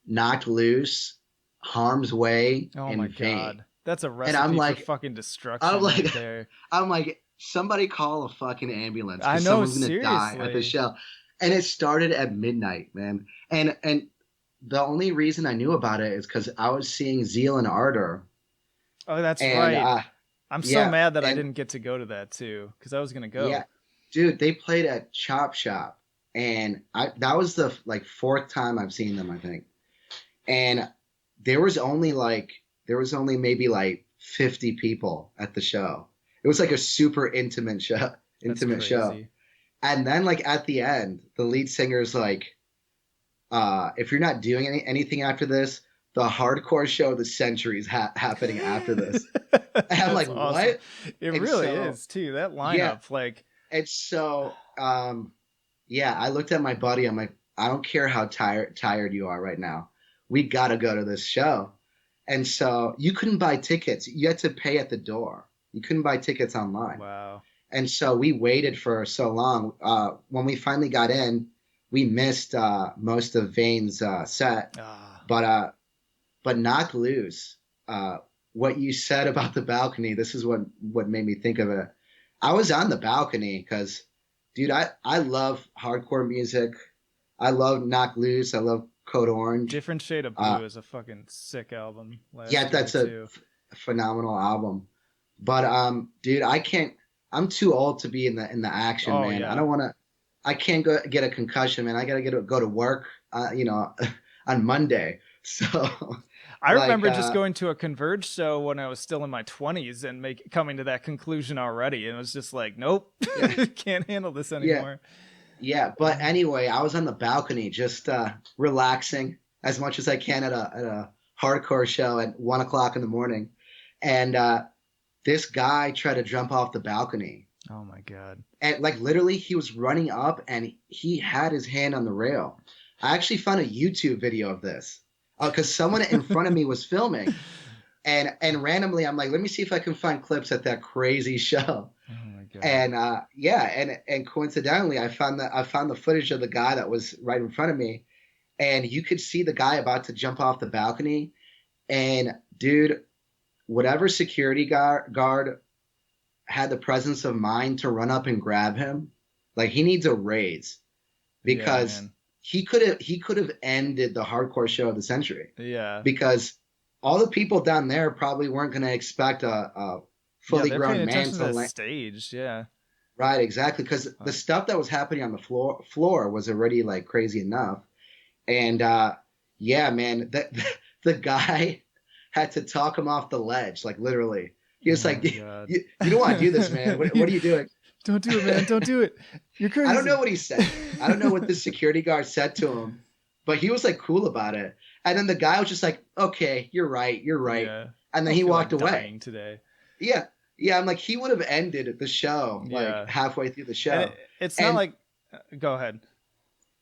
Knocked Loose, Harm's Way, Oh my and Vane. god. That's a And I'm recipe for like, fucking I'm destruction right like, there. I'm like, somebody call a fucking ambulance I because know, someone's gonna die at the seriously. show. And it started at midnight, man. And the only reason I knew about it is because I was seeing Zeal and Ardor, Oh, that's and right. I'm so yeah, mad that I and didn't get to go to that too, because I was gonna yeah, go. dude, they played at Chop Shop, and I that was the like fourth time I've seen them, I think. And there was only like there was only maybe like 50 people at the show. It was like a super intimate show, That's intimate show. crazy. And then like at the end, the lead singer's like, if you're not doing anything after this, the hardcore show of the century is happening after this. And I'm That's like, awesome. what? It And really so is too. That yeah, lineup, like, and so yeah, I looked at my buddy. I'm like, I don't care how tired you are right now. We gotta go to this show. And so you couldn't buy tickets. You had to pay at the door. You couldn't buy tickets online. wow. And so we waited for so long. When we finally got in, we missed most of Vane's set. Ah, But Knocked Loose, what you said about the balcony, this is what made me think of it. I was on the balcony because, dude, I love hardcore music. I love Knocked Loose. I love Code Orange. Different Shade of Blue is a fucking sick album Yeah, last year that's a too. phenomenal album. But dude, I can't. I'm too old to be in the action, Oh man. I yeah. don't want to. I can't go get a concussion, man. I gotta go to work, on Monday. So, I like, remember just going to a Converge show when I was still in my 20s and coming to that conclusion already, and it was just like, nope, yeah, can't handle this yeah, anymore. yeah. But anyway, I was on the balcony, just relaxing as much as I can at a hardcore show at 1 o'clock in the morning, and this guy tried to jump off the balcony. Oh my god. And like literally he was running up and he had his hand on the rail. I actually found a YouTube video of this because someone in front of me was filming, and randomly I'm like, let me see if I can find clips at that crazy show. Oh my god. And yeah, and coincidentally I found the footage of the guy that was right in front of me, and you could see the guy about to jump off the balcony, and dude, whatever security guard had the presence of mind to run up and grab him, like he needs a raise Yeah, because man. he could have ended the hardcore show of the century Yeah. because all the people down there probably weren't going to expect a Yeah, fully they're paying grown man attention to to the land. stage. Yeah. Right, exactly, because the Fuck. stuff that was happening on the floor was already like crazy enough, and yeah, man, the guy had to talk him off the ledge, like literally. He was Oh like, my god. you don't want to do this, man. What are you doing? Don't do it, man. Don't do it. You're I don't know crazy. what he said. I don't know what the security guard said to him, but he was like cool about it. And then the guy was just like, okay, you're right, you're right. Yeah. And I then don't he feel walked like away. dying today. Yeah. Yeah. I'm like, he would have ended the show like Yeah. halfway through the And show. it's not And like go ahead.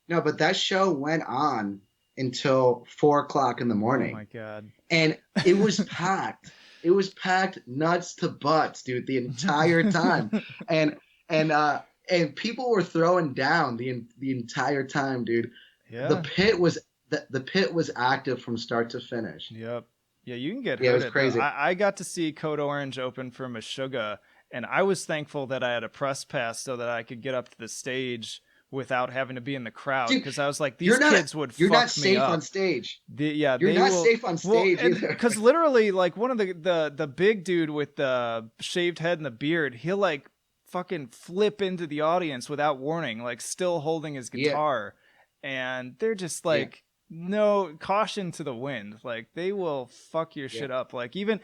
no, but that show went on until 4 o'clock in the Oh my morning. god. And it was packed. It was packed nuts to butts, dude, the entire time. And and uh and people were throwing down the entire time, dude. The Yeah. pit was the pit was active from start to finish. Yep. Yeah, you can get Yeah, it hurt was at the. crazy. I got to see Code Orange open for Meshuggah, and I was thankful that I had a press pass so that I could get up to the stage without having to be in the crowd, Dude, because I was like, you're these not kids would you're not fuck me safe on up. stage. Yeah, You're they not will. safe on Well, stage either. because literally, like one of the big dude with the shaved head and the beard, he'll like fucking flip into the audience without warning, like still holding his Yeah, guitar, and they're just yeah, like, no, caution to the wind, like they will fuck your yeah, shit up. Like even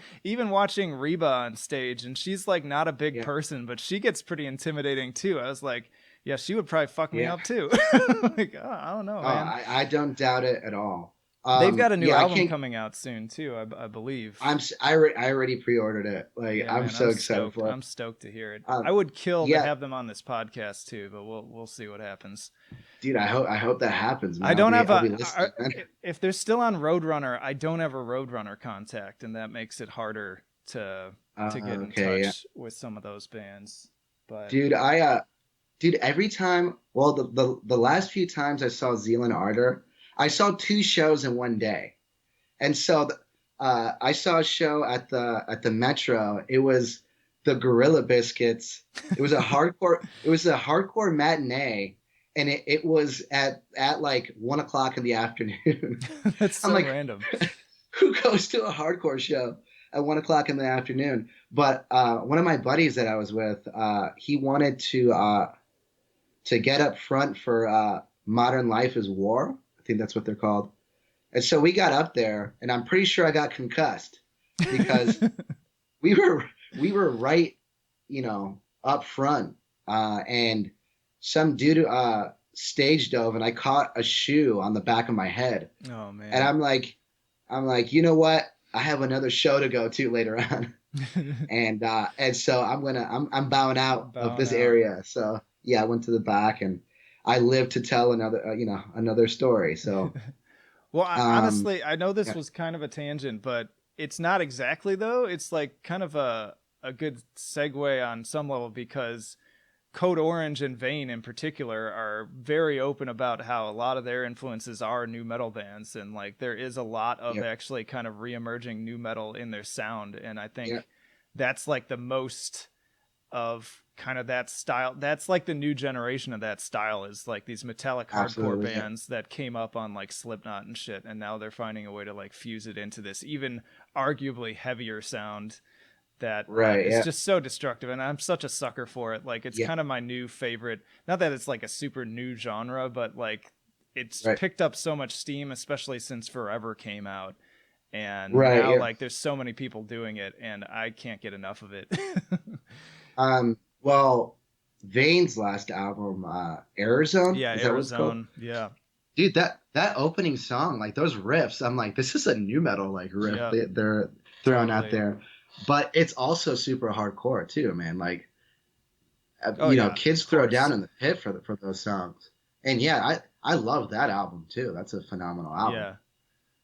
watching Reba on stage, and she's like not a big yeah, person, but she gets pretty intimidating too. I was like, yeah, she would probably fuck me yeah. up too. Like, oh, I don't know, Oh, man. I don't doubt it at all. They've got a new Yeah, I album can't. coming out soon too, I believe. I already pre-ordered it. Like, Yeah, I'm man, so I'm excited stoked. for it. I'm stoked to hear it. I Um, would kill to yeah, have them on this podcast too, but we'll see what happens. dude, I hope that happens, I man. don't have I'll a be listening, man. if they're still on Roadrunner, I don't have a Roadrunner contact, and that makes it harder to get in Okay, yeah, touch with some of those bands. But dude, dude, every time, well, the last few times I saw Zealand Ardor, I saw two shows in one day, and so I saw a show at the Metro. It was the Gorilla Biscuits. It was a hardcore matinee, and it was at like 1 o'clock in the afternoon. that's I'm so like, random. who goes to a hardcore show at 1 o'clock in the afternoon? But one of my buddies that I was with, he wanted to get up front for Modern Life is War. I think that's what they're called. And so we got up there, and I'm pretty sure I got concussed because we were we were right, up front, and some dude stage dove, and I caught a shoe on the back of my head, Oh and man. I'm like, you know what? I have another show to go to later on, and so I'm bowing out of Bowing this out. area. So yeah, I went to the back, and I live to tell another another story. So Well, um, honestly, I know this yeah, was kind of a tangent, but it's not exactly though. It's like kind of a good segue on some level, because Code Orange and Vane in particular are very open about how a lot of their influences are new metal bands, and like there is a lot of yeah, actually kind of re-emerging new metal in their sound, and I yeah, think that's like the most of kind of that style. That's like the new generation of that style, is like these metallic hardcore absolutely, yeah, bands that came up on like Slipknot and shit, and now they're finding a way to like fuse it into this even arguably heavier sound that right, is yeah, just so destructive, and I'm such a sucker for it. Like it's yeah, kind of my new favorite. Not that it's like a super new genre, but like it's right, picked up so much steam, especially since Forever came out, and right, now yeah. like there's so many people doing it, and I can't get enough of it. Well, Vane's last album, Error Zone, Yeah, is that what it's called? Arizona. Yeah, Dude, that opening song, like those riffs, I'm like, this is a new metal like riff yeah, they're throwing out totally. there, but it's also super hardcore too, man. Like, Oh yeah, kids of throw down course. in the pit for those songs, and yeah, I love that album too. That's a phenomenal album. Yeah,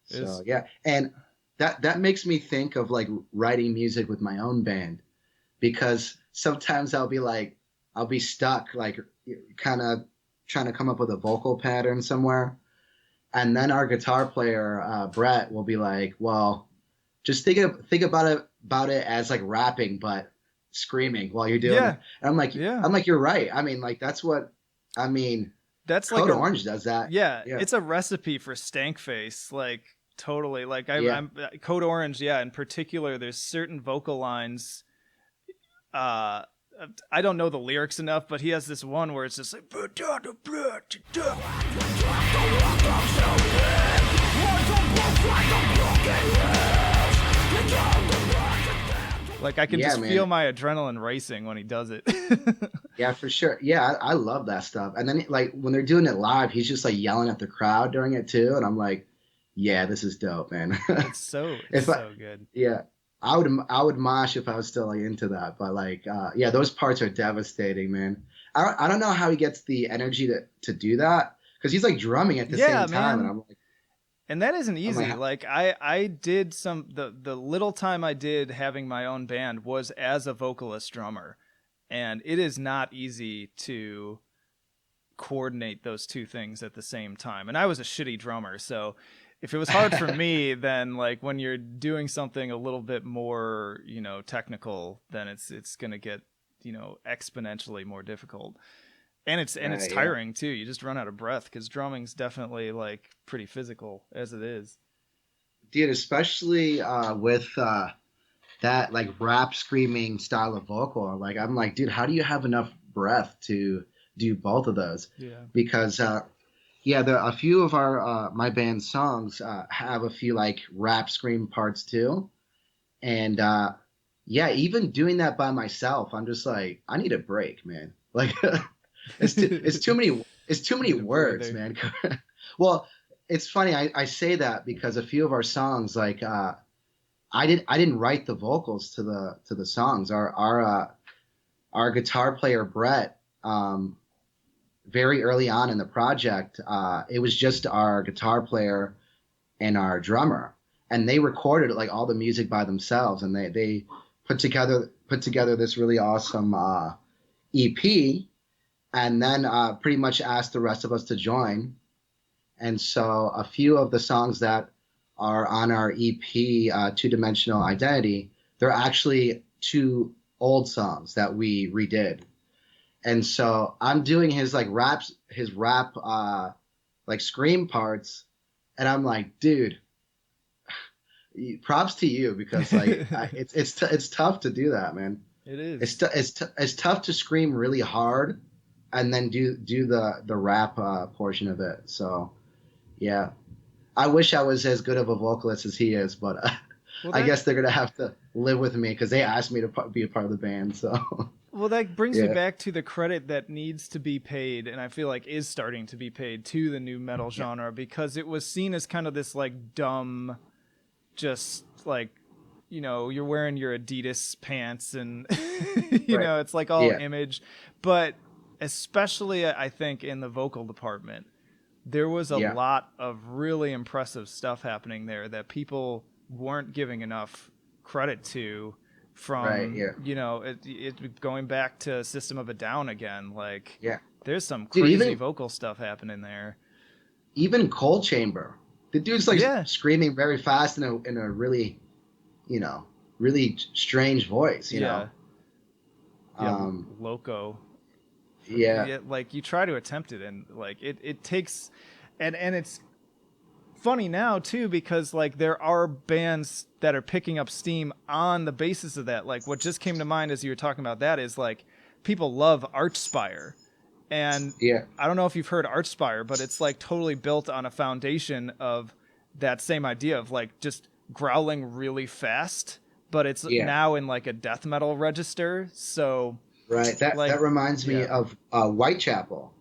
So is yeah, and that makes me think of like writing music with my own band, because sometimes I'll be stuck, like kind of trying to come up with a vocal pattern somewhere, and then our guitar player Brett will be like, well, just think about it as like rapping but screaming while you're doing yeah, it. And yeah. I'm like, you're right. I mean, like that's what I mean. That's like Code a Orange does that. yeah. Yeah, It's a recipe for stank face. Like totally. Like yeah. I'm Code Orange. Yeah, in particular, there's certain vocal lines. Uh, I don't know the lyrics enough, but he has this one where it's just like. Like I can Yeah, just feel man. my adrenaline racing when he does it. Yeah, for sure. Yeah, I love that stuff. And then like when they're doing it live, he's just like yelling at the crowd during it too, and I'm like, yeah, this is dope, man. It's If I so good. Yeah, I would mosh if I was still like into that. But like, yeah, those parts are devastating, man. I don't know how he gets the energy to do that, because he's like drumming at the Yeah, same time, and man. And that isn't I'm like, easy. Like I did some the little time I did having my own band was as a vocalist drummer. And it is not easy to coordinate those two things at the same time. And I was a shitty drummer, so if it was hard for me, then like when you're doing something a little bit more, technical, then it's going to get, exponentially more difficult. And it's Right, yeah. tiring too. You just run out of breath because drumming's definitely like pretty physical as it is. Dude, especially with that like rap screaming style of vocal. Like I'm like, dude, how do you have enough breath to do both of those? Yeah. Because yeah, there a few of our my band's songs have a few like rap scream parts too, and yeah, even doing that by myself, I'm just like, I need a break, man. Like it's too many Need a words, breather. man. Well, it's funny. I say that because a few of our songs, like I didn't write the vocals to the songs. Our guitar player Brett, very early on in the project, it was just our guitar player and our drummer, and they recorded like all the music by themselves, and they put together this really awesome EP, and then pretty much asked the rest of us to join. And so a few of the songs that are on our EP, Two Dimensional Identity, they're actually two old songs that we redid. And so I'm doing his rap, like scream parts, and I'm like, dude, props to you because like it's tough to do that, man. It is. It's tough to scream really hard and then do the rap portion of it. So yeah, I wish I was as good of a vocalist as he is, but Well, I that guess they're gonna have to live with me because they asked me to be a part of the band. So well that brings me yeah, back to the credit that needs to be paid, and I feel like is starting to be paid to the new metal yeah, genre because it was seen as kind of this like dumb, just like you're wearing your Adidas pants and right, it's like all yeah, image, but especially I think in the vocal department there was a yeah, lot of really impressive stuff happening there that people weren't giving enough credit to right, from yeah, going back to System of a Down again. Like yeah, there's some dude. crazy vocal stuff happening there. Even Cold Chamber, the dude's like Yeah. screaming very fast in a really you know really strange voice. Yeah. Yeah, Um, Loco. yeah, Yeah, like you try to attempt it and like it takes and it's funny now too because like there are bands that are picking up steam on the basis of that. Like what just came to mind as you were talking about that is like people love Archspire, and yeah, I don't know if you've heard Archspire, but it's like totally built on a foundation of that same idea of like just growling really fast, but it's yeah. now in like a death metal register. So Right. like That reminds me yeah, of Whitechapel.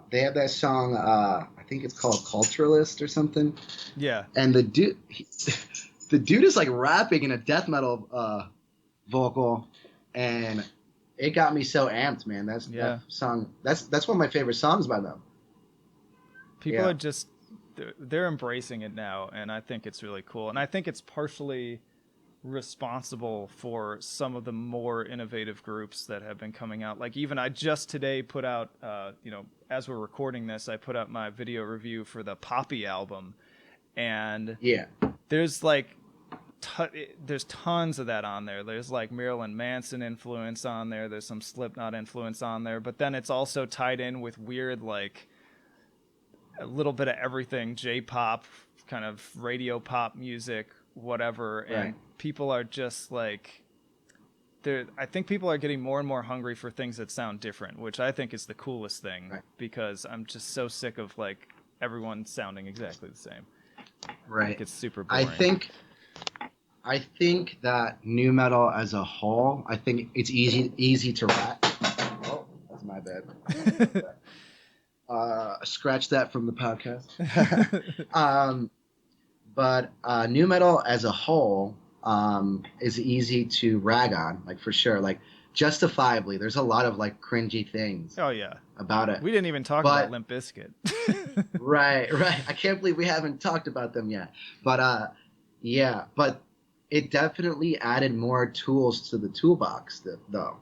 They have that song. I think it's called Culturalist or something. yeah, And the dude is like rapping in a death metal vocal, and it got me so amped, man. That yeah. song. That's one of my favorite songs by them. People Yeah. are just they're embracing it now, and I think it's really cool, and I think it's partially responsible for some of the more innovative groups that have been coming out. Like even I just today put out as we're recording this, I put out my video review for the Poppy album, and Yeah. there's like there's tons of that on there. There's like Marilyn Manson influence on there, there's some Slipknot influence on there, but then it's also tied in with weird like a little bit of everything, J-pop, kind of radio pop music, whatever, and Right. people are just like I think people are getting more and more hungry for things that sound different, which I think is the coolest thing Right. because I'm just so sick of like everyone sounding exactly the same. Like Right. it's super I boring. think I think that new metal as a whole, I think it's easy to rap. Oh, that's my bad. Scratch that from the podcast. um, but new metal as a whole is easy to rag on, like for sure. Like justifiably, there's a lot of like cringy things Oh yeah. about it. We didn't even talk about But Limp Bizkit. right, right. I can't believe we haven't talked about them yet. But yeah, but it definitely added more tools to the toolbox, though.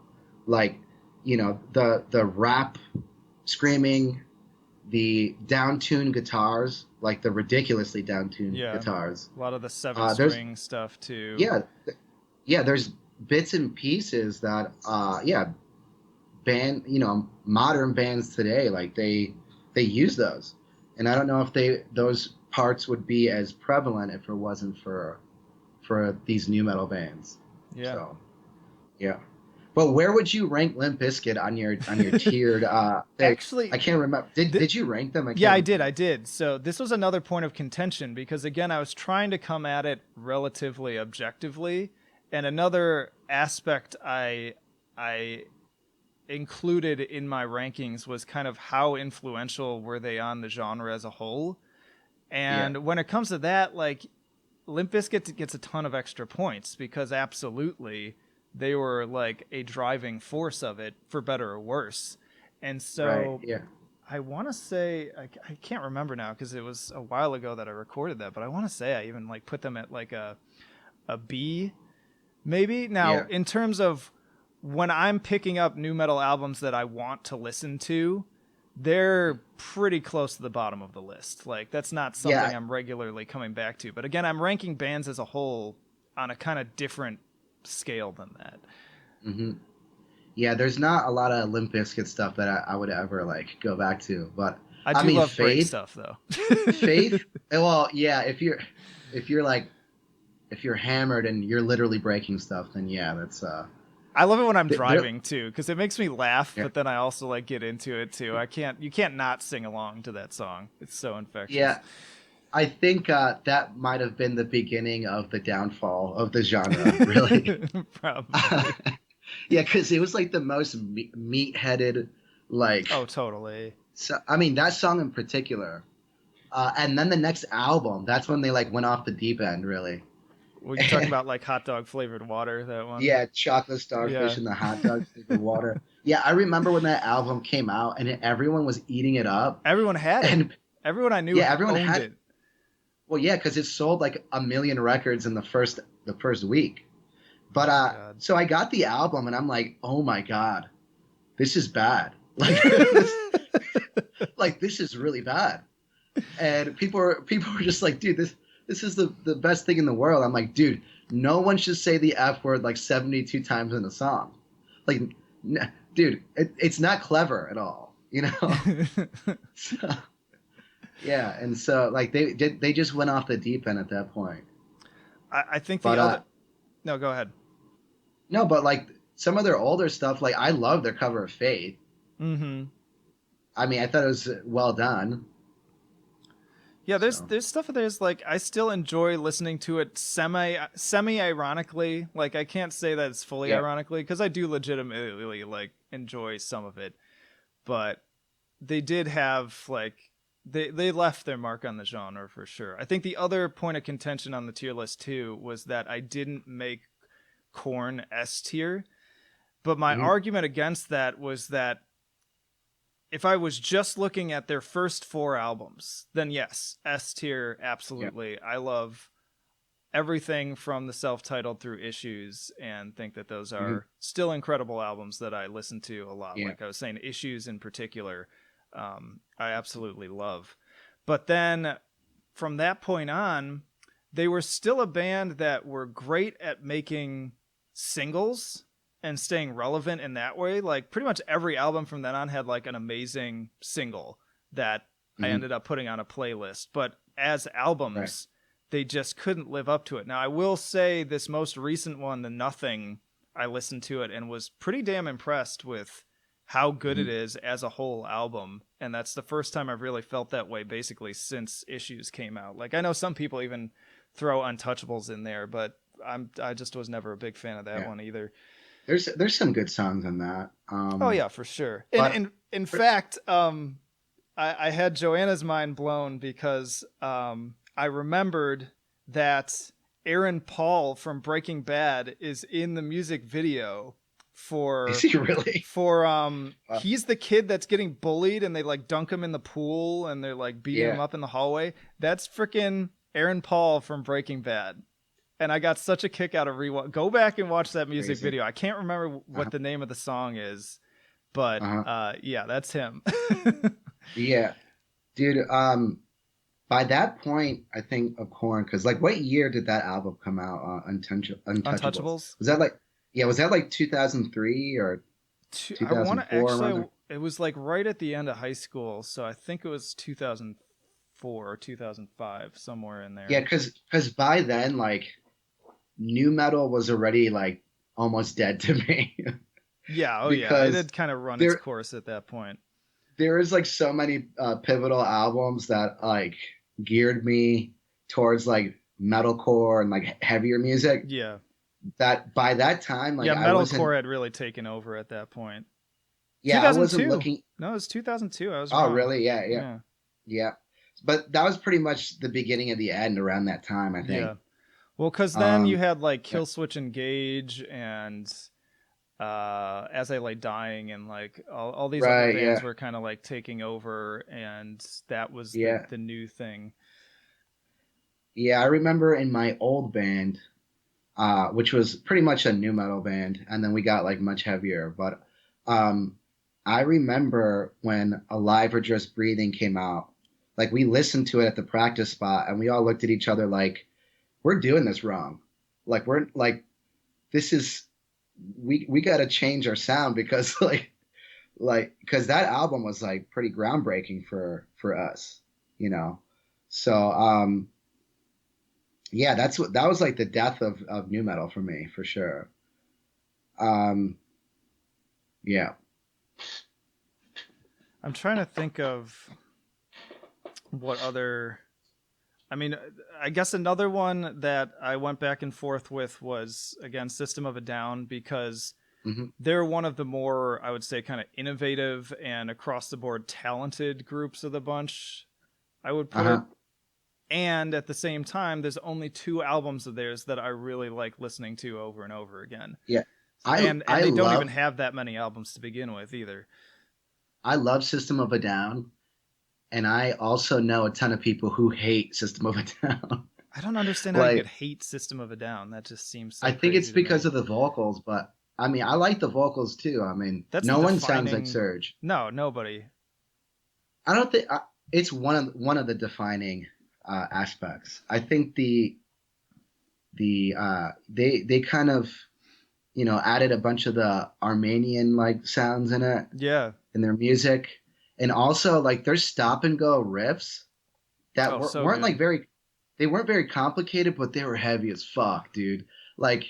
Like, the rap screaming, the down-tuned guitars, like the ridiculously down-tuned Yeah. guitars. A lot of the seven There's string stuff too. yeah, yeah. There's bits and pieces that yeah, modern bands today, like they use those, and I don't know if those parts would be as prevalent if it wasn't for these new metal bands. Yeah. So yeah. But where would you rank Limp Bizkit on your tiered thing? Actually, I can't remember. th- Did you rank them? I yeah, can't I did. remember. I did. So this was another point of contention because again, I was trying to come at it relatively objectively, and another aspect I included in my rankings was kind of how influential were they on the genre as a whole. Yeah. And when it comes to that, like Limp Bizkit gets a ton of extra points because absolutely they were like a driving force of it for better or worse. And Right. so Yeah. I want to say I can't remember now because it was a while ago that I recorded that, but I want to say I even like put them at like a B maybe. Now, Yeah. in terms of when I'm picking up new metal albums that I want to listen to, they're pretty close to the bottom of the list. Like that's not something Yeah. I'm regularly coming back to. But again, I'm ranking bands as a whole on a kind of different scale than that. hmm Yeah. There's not a lot of Limp Bizkit stuff that I would ever like go back to, but I I do mean, love break stuff though. Faith. Well, yeah. If you're like if you're hammered and you're literally breaking stuff, then yeah, that's I love it when I'm they're, driving too because it makes me laugh, yeah. but then I also like get into it too. You can't not sing along to that song. It's so infectious. Yeah. I think that might have been the beginning of the downfall of the genre, really. Probably. Yeah, because it was like the most meat-headed, Oh, like. totally. So, I mean, that song in particular, and then the next album, that's when they like went off the deep end, really. Were you talking about like hot dog flavored water? That one. Yeah, chocolate starfish Yeah. and the hot dog flavored water. Yeah, I remember when that album came out and everyone was eating it up, Everyone had it. and Everyone I knew yeah, everyone owned had. it. Well, yeah, because it sold like a million records in the first week. Oh But my god. so I got the album and I'm like, oh my god, this is bad. Like this is really bad. And people were just like, dude, this is the best thing in the world. I'm like, dude, no one should say the F word like 72 times in a song. Like, dude, it's not clever at all, you know? So, yeah, and so like they just went off the deep end at that point. I think the But other. No, go ahead. no, but like some of their older stuff, like I love their cover of Faith. Mm-hmm. I mean, I thought it was well done. Yeah, So there's stuff of theirs like I still enjoy listening to it semi ironically. Like I can't say that it's fully yeah, ironically because I do legitimately like enjoy some of it, but they did have like they left their mark on the genre for sure. I think the other point of contention on the tier list too was that I didn't make Korn S tier, but my hmm argument against that was that if I was just looking at their first four albums, then yes, S tier, yeah, absolutely. I love everything from the self-titled through Issues and think that those hmm are still incredible albums that I listen to a lot. yeah, Like I was saying, Issues in particular, I absolutely love. But then from that point on, they were still a band that were great at making singles and staying relevant in that way. Like pretty much every album from then on had like an amazing single that I hmm ended up putting on a playlist. But as right, albums, they just couldn't live up to it. Now, I will say this most recent one, The Nothing, I listened to it and was pretty damn impressed with how good it hmm is as a whole album. And that's the first time I've really felt that way basically since Issues came out. Like I know some people even throw Untouchables in there, but I just was never a big fan of that yeah. one either. There's some good songs in that. Oh yeah, for sure. And But in fact, I had Joanna's mind blown because I remembered that Aaron Paul from Breaking Bad is in the music video is for he really? Uh, he's the kid that's getting bullied and they like dunk him in the pool and they're like beating him yeah. up in the hallway. That's freaking Aaron Paul from Breaking Bad. And I got such a kick out of rewatch. Go back and watch that music Crazy. video. I can't remember what Uh-huh. the name of the song is, but Uh-huh. yeah, that's him. Yeah, dude. By that point, I think of Korn, because like, what year did that album come out? Untouchables. Untouchables. Was that like, yeah, was that like 2003 or I want to 2004 around actually. there. It was like right at the end of high school, so I think it was 2004 or 2005, somewhere in Yeah, there. because by then, like, new metal was already like almost dead to me Yeah, oh yeah, it because had kind of run its there course at that point. there is like so many pivotal albums that like geared me towards like metalcore and like heavier music Yeah, that by that time like yeah, I wasn't metalcore had really taken over at that point. yeah I wasn't 2002. looking. No, it was 2002. I was Oh wrong. really? Yeah, yeah, Yeah, yeah. But that was pretty much the beginning of the end around that time, I think. yeah. Well, because then you um had like yeah, Killswitch Engage and As I Lay Dying, and like all these other right, bands yeah, were kind of like taking over, and that was yeah, the new thing. yeah. I remember in my old band, which was pretty much a new metal band, and then we got like much heavier. But um, I remember when Alive or Just Breathing came out, like we listened to it at the practice spot, and we all looked at each other like, "We're doing this wrong. Like we're like this is we got to change our sound because because that album was like pretty groundbreaking for us, you know." So yeah, that was like the death of new metal for me for sure. Um, yeah. I'm trying to think of what other. I mean, I guess another one that I went back and forth with was again System of a Down, because Hmm. they're one of the more, I would say, kind of innovative and across the board talented groups of the bunch, I would put it. Uh-huh. And at the same time, there's only two albums of theirs that I really like listening to over and over again. Yeah. And I they don't even love have that many albums to begin with either. I love System of a Down, and I also know a ton of people who hate System of a Down. I don't understand how you could Like hate System of a Down. That just seems so I think it's crazy to because me. of the vocals, but I mean I like the vocals too. I mean, That's the no one sounds like defining. Surge. No, nobody. I don't think it's one of the defining aspects. I think they kind of added a bunch of the Armenian like sounds in it Yeah. in their music, and also like their stop and go riffs that Oh, so weren't like good. they weren't very complicated, but they were heavy as fuck, dude. Like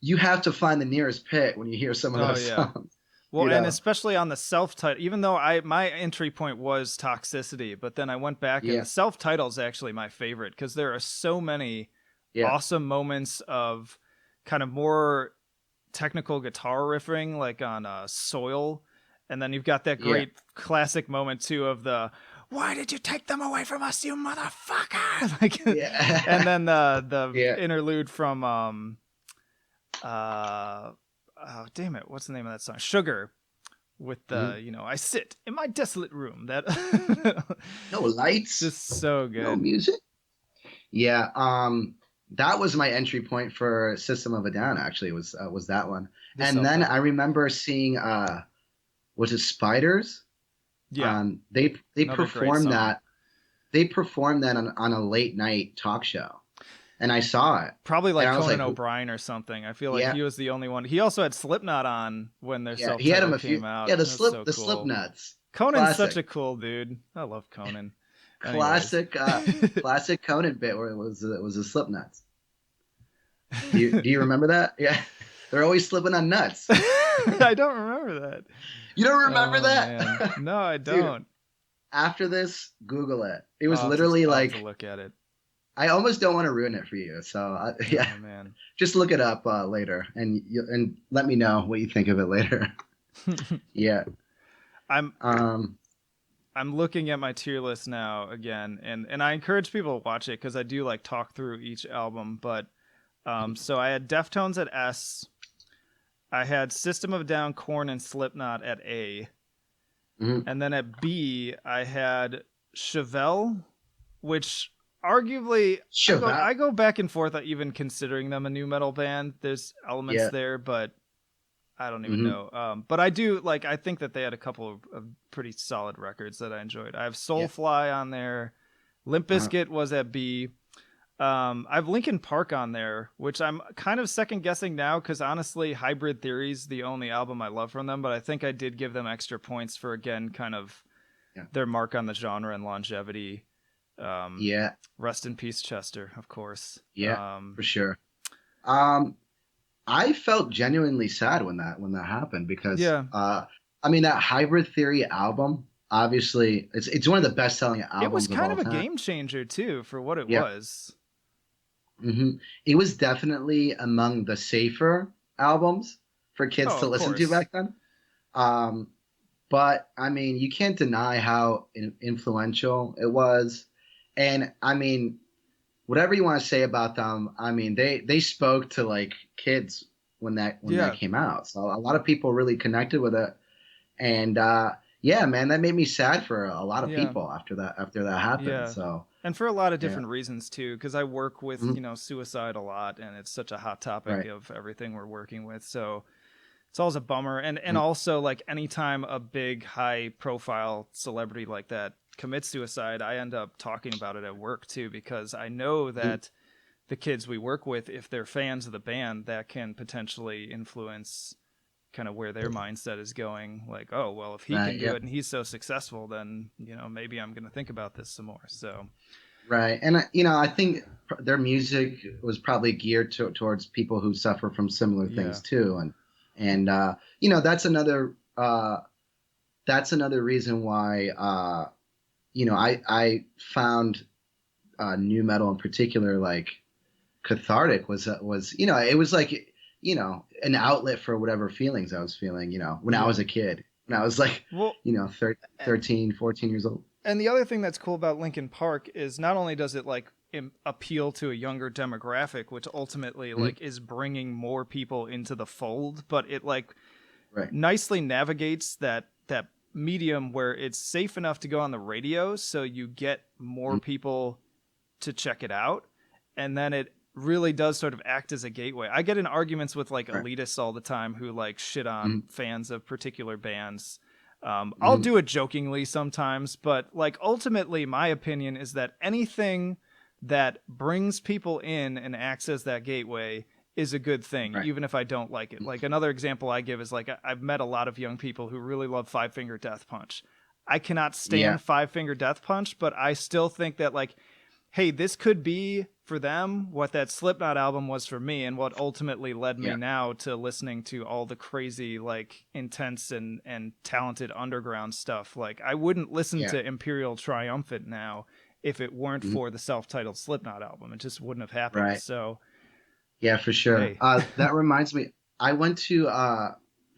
you have to find the nearest pit when you hear some of Oh those yeah. songs, Well, you and know? especially on the self-title, even though I my entry point was Toxicity, but then I went back and Yeah, the self-title is actually my favorite because there are so many yeah, awesome moments of kind of more technical guitar riffing, like on Soil, and then you've got that yeah, great classic moment too of the "Why did you take them away from us, you motherfucker?" like, and yeah, then the yeah. interlude from uh oh damn it, what's the name of that song? Sugar, with Mhm. the I sit in my desolate room. That No lights, just so no good. music. Yeah, that was my entry point for System of a Down. Actually, was that one. The And then I self-title. remember seeing was it Spiders? Yeah, They another great performed song. that on a late night talk show, and I saw it, Probably and like I was Conan like, O'Brien or something. I feel like yeah, he was the only one. He also had Slipknot on when their yeah. He had him self-title a few. came out. Yeah, That's so the cool. Slipknots, Conan's such classic, a cool dude. I love Conan. Anyways. classic, classic Conan bit where it was the Slipknots. Do you remember that? Yeah, they're always slipping on nuts. I don't remember that. You don't remember Oh that, man. No, I dude? don't. After this, Google it. It was I'll have to literally I'll have to like look at it. I almost don't want to ruin it for you. So yeah, Oh man. just look it up later and let me know what you think of it later. Yeah. I'm Um. I'm looking at my tier list now again, and I encourage people to watch it because I do like talk through each album. But so I had Deftones at S, I had System of a Down, Korn, and Slipknot at A, Mhm. and then at B I had Chevelle, which arguably Chevelle. I go back and forth even considering them a new metal band. There's elements Yeah. there, but I don't even Hmm. know. But I do like. I think that they had a couple of pretty solid records that I enjoyed. I have Yeah. Soulfly on there. Limp Uh-huh. Bizkit was at B. I have Linkin Park on there, which I'm kind of second guessing now because honestly, Hybrid Theory's the only album I love from them, but I think I did give them extra points for again kind of Yeah. their mark on the genre and longevity. Um, Yeah. Rest in peace, Chester, of course. Yeah, for sure. Um, I felt genuinely sad when that happened because Yeah, I mean that Hybrid Theory album, obviously it's one of the best selling it was albums of kind all of a time. game changer too for what it Yeah. was. It was definitely among the safer albums for kids Oh, to of listen to course. back then. Um, but I mean, you can't deny how influential it was. And I mean, whatever you want to say about them, I mean, they spoke to like kids when that Yeah, came out. So a lot of people really connected with it. And yeah, man, that made me sad for a lot of yeah. people after that happened. Yeah. So And for a lot of yeah. different reasons too, because I work with, Mhm. suicide a lot and it's such a hot topic Right. of everything we're working with. So it's always a bummer. And Mhm. also like anytime a big high profile celebrity like that commits suicide, I end up talking about it at work too, because I know Mhm. that the kids we work with, if they're fans of the band, that can potentially influence kind of where their mindset is going. Like, oh well, if he can Right. do Yeah. it and he's so successful, then maybe I'm going to think about this some more. So Right. And I think their music was probably geared towards people who suffer from similar yeah, things too. And that's another reason why I found new metal in particular like cathartic was it was like an outlet for whatever feelings I was feeling when I was yeah. a kid, when I was like Well, 13, 14 years old. and the other thing that's cool about Linkin Park is not only does it like appeal to a younger demographic, which ultimately Mhm. like is bringing more people into the fold, but it like Right. nicely navigates that medium where it's safe enough to go on the radio, so you get more Mhm. people to check it out, and then it really does sort of act as a gateway. I get in arguments with like Right. elitists all the time who like shit on Mhm. fans of particular bands. I'll Mhm. do it jokingly sometimes, but like ultimately, my opinion is that anything that brings people in and acts as that gateway is a good thing, Right. even if I don't like it. Like another example I give is like I've met a lot of young people who really love Five Finger Death Punch. I cannot Yeah. stand Five Finger Death Punch, but I still think that like hey, this could be for them what that Slipknot album was for me, and what ultimately led me Yeah. now to listening to all the crazy, like intense and talented underground stuff. Like I wouldn't listen Yeah. to Imperial Triumphant now if it weren't Mhm. for the self-titled Slipknot album. It just wouldn't have happened. Right. So Yeah, for sure. hey, That reminds me, I went to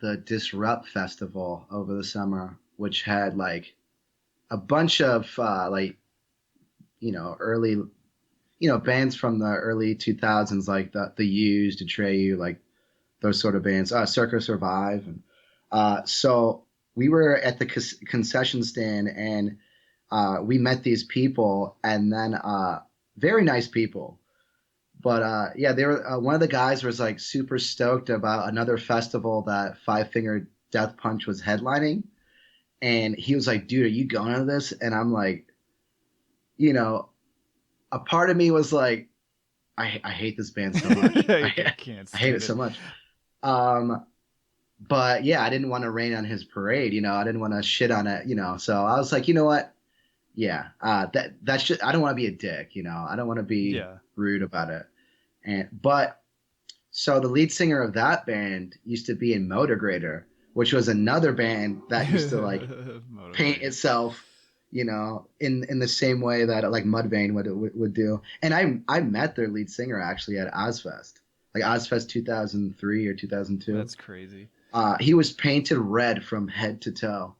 the Disrupt Festival over the summer, which had like a bunch of early bands from the early 2000s, like the Used, Atreyu, like those sort of bands, Circa Survive. And so we were at the concession stand, and we met these people, and then very nice people. But yeah, they were one of the guys was like super stoked about another festival that Five Finger Death Punch was headlining, and he was like, "Dude, are you going to this?" And I'm like, you know, a part of me was like, I hate this band so much. I can't I hate it stand it. so much. Um, but yeah, I didn't want to rain on his parade. I didn't want to shit on it. So I was like, you know what? Yeah, that should. I don't want to be a dick. I don't want to be Yeah. rude about it. But so the lead singer of that band used to be in Motorgrader, which was another band that used to like paint Motivator. itself, in the same way that like Mudvayne would do. And I met their lead singer actually at Ozfest, like Ozfest 2003 or 2002. That's crazy. He was painted red from head to toe.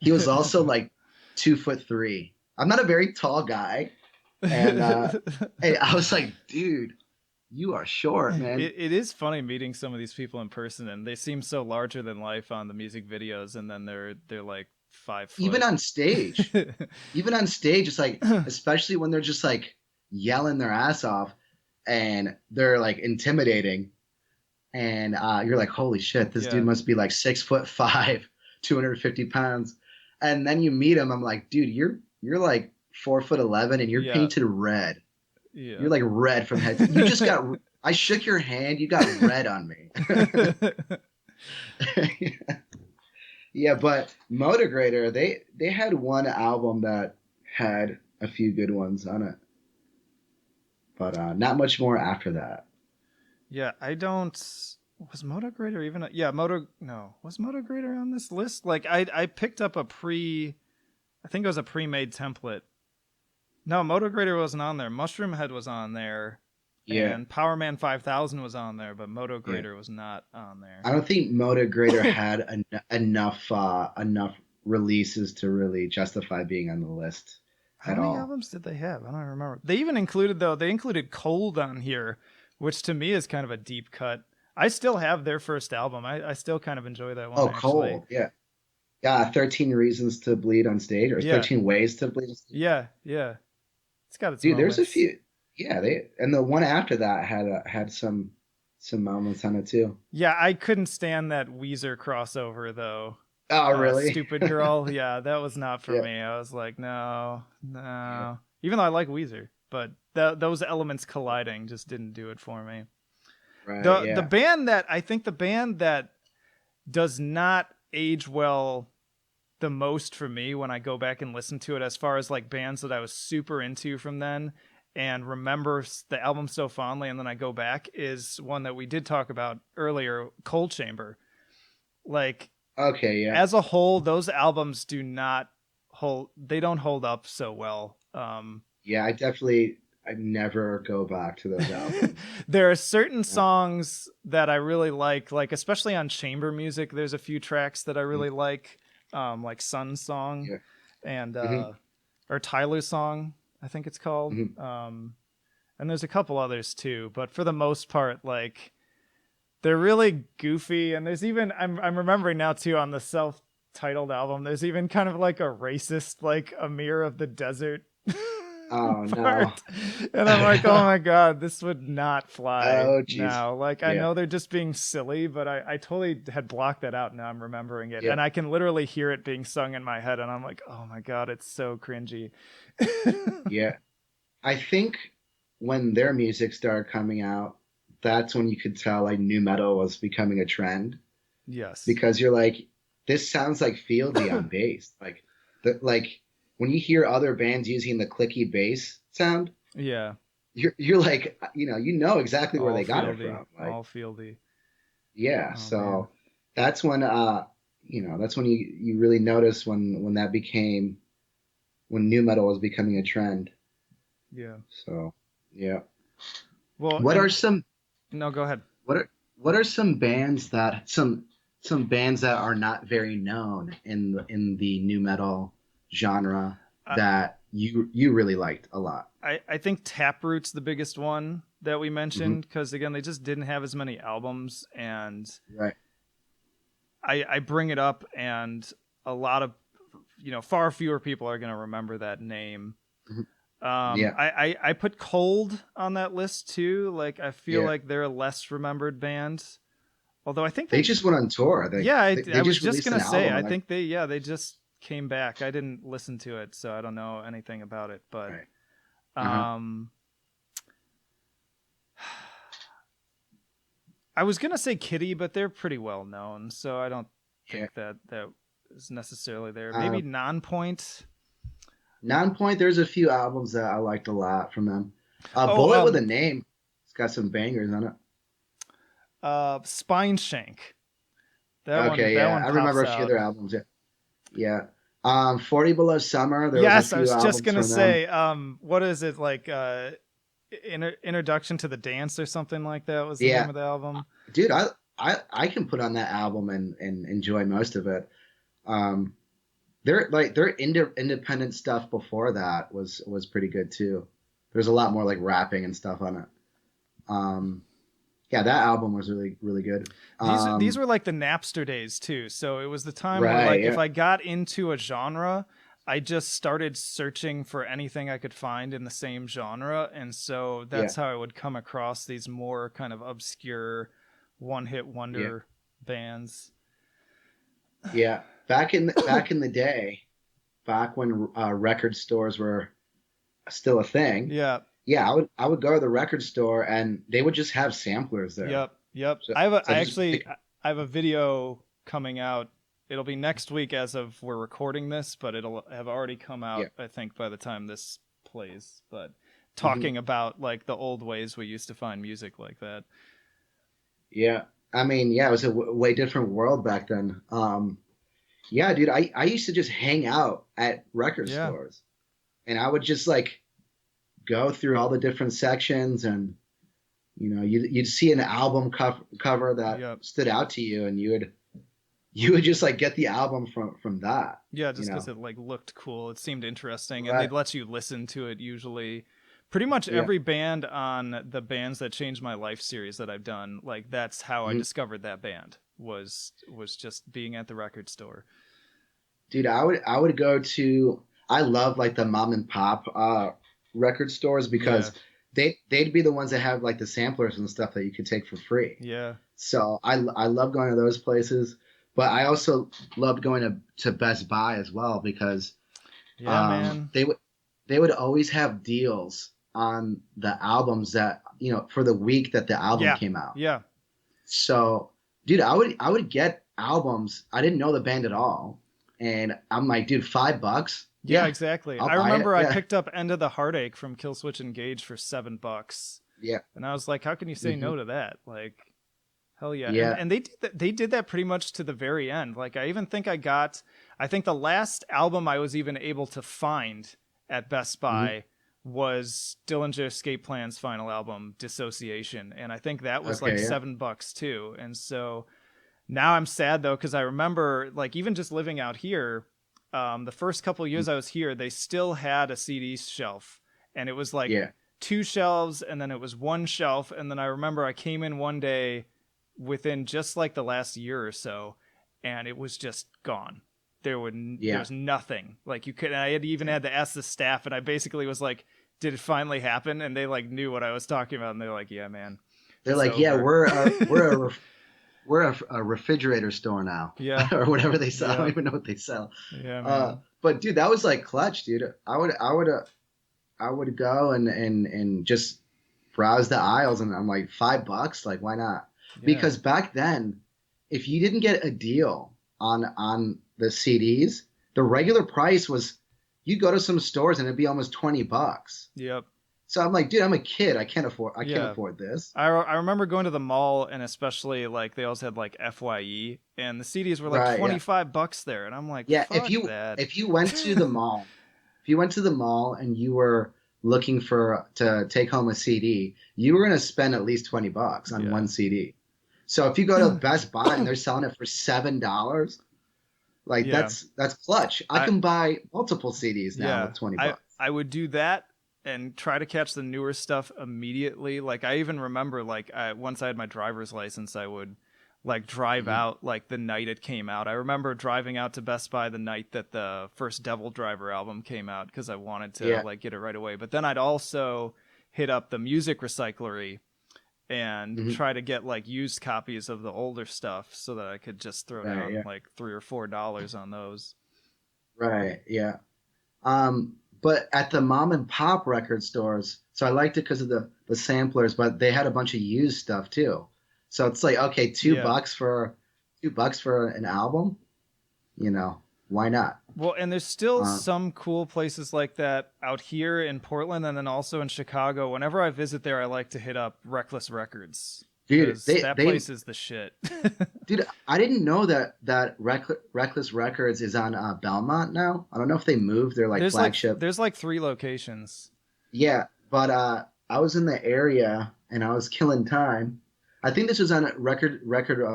He was also like 2'3". I'm not a very tall guy, and hey, I was like, dude, you are short, man. It is funny meeting some of these people in person, and they seem so larger than life on the music videos, and then they're like 5 foot. Even on stage, it's like, especially when they're just like yelling their ass off and they're like intimidating, and you're like, holy shit, this dude Yeah, must be like 6'5", 250 pounds. And then you meet him, I'm like, dude, you're like 4'11", and you're yeah. painted red. Yeah. You're like red from head. You just got. I shook your hand. You got red on me. Yeah, but Motograder, they had one album that had a few good ones on it, but not much more after that. Yeah, I don't. Was Motograder even? Yeah, Moto. No, was Motograder on this list? Like, I picked up a pre. I think it was a pre-made template. No, Motograder wasn't on there. Mushroom Head was on there, Yeah, and Power Man 5000 was on there, but yeah. Motograder was not on there. I don't think Motograder had enough releases to really justify being on the list How at many all. albums did they have? I don't remember. They even included though. They included Cold on here, which to me is kind of a deep cut. I still have their first album. I still kind of enjoy that one Oh, actually. Cold, yeah, yeah. 13 Reasons to Bleed on Stage, or Yeah, 13 Ways to Bleed on Stage. yeah, yeah. It's got its Dude, there's a moments. few. Yeah, they and the one after that had some moments on it too. Yeah, I couldn't stand that Weezer crossover though. Oh, really? Stupid Girl. Yeah, that was not for Yeah, me. I was like, no, yeah. no. Even though I like Weezer, but those elements colliding just didn't do it for me. Right, The yeah. band that I think the band that does not age well the most for me when I go back and listen to it, as far as like bands that I was super into from then and remember the album so fondly, and then I go back, is one that we did talk about earlier, Cold Chamber. Like, Okay, yeah. as a whole, those albums do not hold. They don't hold up so well. Yeah, I never go back to those albums. There are certain Yeah. songs that I really like especially on chamber music. There's a few tracks that I Mhm. really like Sun's song Yeah. and Hmm. or Tyler's song, I think it's called. Hmm. And there's a couple others too, but for the most part, like they're really goofy. And there's even I'm remembering now too on the self-titled album. There's even kind of like a racist, like a mirror of the desert Oh no. part, and I'm like, oh my god, this would not fly Oh jeez. now. Like, I Yeah. know they're just being silly, but I totally had blocked that out. Now I'm remembering it, Yeah. and I can literally hear it being sung in my head, and I'm like, oh my god, it's so cringy. Yeah. I think when their music started coming out, that's when you could tell like new metal was becoming a trend Yes. because you're like, this sounds like Fieldy on bass. Like when you hear other bands using the clicky bass sound, Yeah. you're like, you know exactly where All they got it fieldy. from. Like, All fieldy. yeah, Oh man. so that's when that's when you really notice when that became when new metal was becoming a trend. Yeah. So, yeah. Well, What are and some no, go ahead. what are some bands that some bands that are not very known in the new metal genre I that you really liked a lot? I think Taproot's the biggest one that we Hmm. mentioned because again they just didn't have as many albums, and Right. I bring it up, and a lot of far fewer people are going to remember that name. Mhm. Yeah. I put Cold on that list too. Like, I feel Yeah. like they're a less remembered band, although I think They they, just went on tour. yeah, They I was just just released gonna an say, album I and like think they just came back. I didn't listen to it, so I don't know anything about it, but right. Uh-huh. um I was gonna say Kitty, but they're pretty well known, so I don't Yeah. think that is necessarily there. Maybe Um, Non-Point. Nonpoint, there's a few albums that I liked a lot from them. Oh, Bullet with a Name, it's got some bangers on it. Spine Shank. Okay, That yeah, one I remember pops a few of out. their albums. Yeah, yeah. 40 Below Summer, there was a Yes, I few was just albums gonna from them. say, what is it like? Introduction to the Dance or something like that was the name Yeah, of the album. dude, I can put on that album and enjoy most of it. Um, their independent stuff before that was pretty good too. There's a lot more like rapping and stuff on it. Um, yeah, that album was really really good. These were like the Napster days too. So it was the time where, Right, like, if yeah, I got into a genre, I just started searching for anything I could find in the same genre, and so yeah, that's how I would come across these more kind of obscure one-hit yeah, wonder bands. yeah. Back in the day, back when record stores were still a thing, Yeah. yeah, I would go to the record store and they would just have samplers there. Yep, yep. So I just actually pick, I have a video coming out. It'll be next week as of we're recording this, but it'll have already come yeah. out I think by the time this plays. But Hmm. talking about like the old ways we used to find music like that. Yeah. I mean, yeah, it was a way different world back then. Yeah, dude, I used to just hang out at record Yeah. stores and I would just like go through all the different sections and you'd see an album cover that Yep. stood out to you and you would just like get the album from that, Yeah, you just because know. it like looked cool, it seemed interesting, and Right. they'd let you listen to it. Usually, pretty much Yeah. every band on the Bands That Changed My Life series that I've done, like that's how I Mhm. discovered that band was just being at the record store. Dude, I would go to I love like the mom and pop record stores Yeah, because they'd be the ones that have like the samplers and stuff that you could take for free. yeah, So I love going to those places, but I also loved going to Best Buy as well because yeah, man. they would always have deals on the albums that for the week that the album Yeah, came out. yeah, So, dude, I would get albums. I didn't know the band at all, and I'm like, dude, $5? yeah, Yeah, exactly. I'll I buy it. remember I Yeah, picked up End of the Heartache from Killswitch Engage for $7, yeah, and I was like, how can you say hmm no to that? Like, hell yeah. And yeah, and they did that pretty much to the very end. Like I even think I think the last album I was even able to find at Best hmm Buy was Dillinger Escape Plan's final album, Dissociation. And I think that was like okay, yeah, $7 too. And so now I'm sad though, because I remember like even just living out here, the first couple of years I was here, they still had a CD shelf. And it was like yeah, two shelves and then it was one shelf. And then I remember I came in one day within just like the last year or so, and it was just gone. There yeah, was nothing. Like you could. I had even had to ask the staff, and I basically was like, "Did it finally happen?" And they like knew what I was talking about, and they're like, "Yeah, man, they're it's like, yeah, over." we're a refrigerator store now, Yeah, or whatever they sell. I don't yeah, even know what they sell. yeah, man. But dude, that was like clutch, dude. I would go and just browse the aisles, and I'm like, $5, like why not? Yeah, Because back then, if you didn't get a deal on the CDs, the regular price was you go to some stores and it'd be almost $20. yep, So I'm like, dude, I'm a kid. I can't yeah. afford this. I remember going to the mall, and especially like they also had like Fye, and the CDs were like Right, yeah. $25 there, and I'm like, Yeah, if fuck you that. if you went to the mall, if you went to the mall and you were looking for to take home a CD, you were gonna spend at least $20 on Yeah. one CD. So if you go to Best Buy and they're selling it for $7, like Yeah. that's clutch. I I can buy multiple CDs now Yeah, with 20 I bucks. I would do that and try to catch the newer stuff immediately. Like I even remember like once I had my driver's license, I would like drive Mhm. out like the night it came out. I remember driving out to Best Buy the night that the first Devil Driver album came out because I wanted to Yeah. like get it right away. But then I'd also hit up the music recyclery and Mhm. try to get like used copies of the older stuff so that I could just throw Right. down Yeah. like $3 or $4 on those. Right. Yeah. But at the mom and pop record stores, so I liked it because of the samplers, but they had a bunch of used stuff too. So it's like, okay, two Yeah. bucks for an album, why not? Well, and there's still Uh, some cool places like that out here in Portland and then also in Chicago. Whenever I visit there, I like to hit up Reckless Records dude, because they that they place is the shit. dude, I didn't know that Reckless Records is on Belmont now. I don't know if they moved their like flagship. There's like three locations. Yeah, but I was in the area and I was killing time. I think this was on a record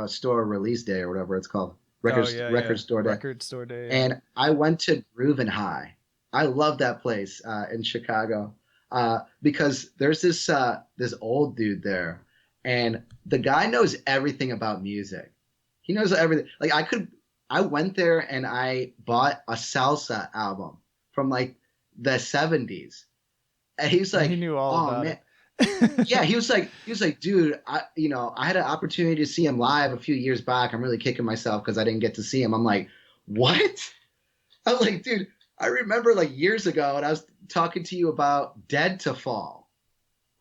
store release day or whatever it's called, Oh yeah, yeah. record store day. Record store day, yeah. And I went to Groove and High. I love that place in Chicago because there's this old dude there, and the guy knows everything about music. He knows everything. Like I went there and I bought a salsa album from like the '70s, and he's And he like, knew all "Oh about man." it. Yeah, he was like, dude, I had an opportunity to see him live a few years back. I'm really kicking myself because I didn't get to see him. I'm like, what? I'm like, dude, I remember like years ago, and I was talking to you about Dead to Fall.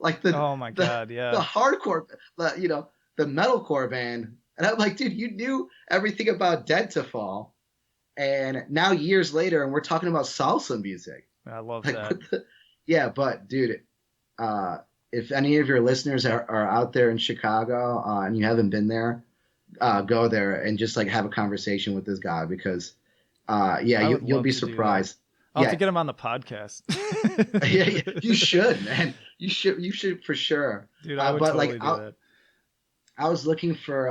like Oh my God, the yeah. hardcore, the metalcore band. And I'm like, dude, you knew everything about Dead to Fall, and now years later, and we're talking about salsa music. I love Like, that. what the? Yeah, but dude, uh, if any of your listeners are out there in Chicago and you haven't been there, go there and just like have a conversation with this guy because, yeah, I would you'll love be to do that. surprised. I'll have to Yeah, get him on the podcast. yeah, you should, man. You should for sure. Dude, I would But like, totally do that. I was looking for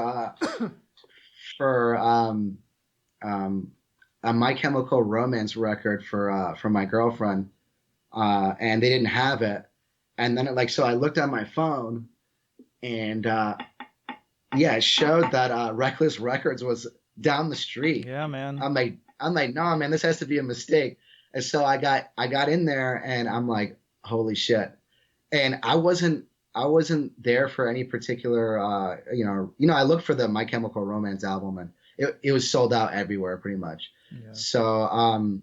a My Chemical Romance record for my girlfriend, and they didn't have it. And then so I looked on my phone, and yeah, it showed that Reckless Records was down the street. Yeah, man. I'm like, no, man, this has to be a mistake. And so I got in there, and I'm like, holy shit. And I wasn't there for any particular I looked for the My Chemical Romance album, and it was sold out everywhere pretty much. Yeah. So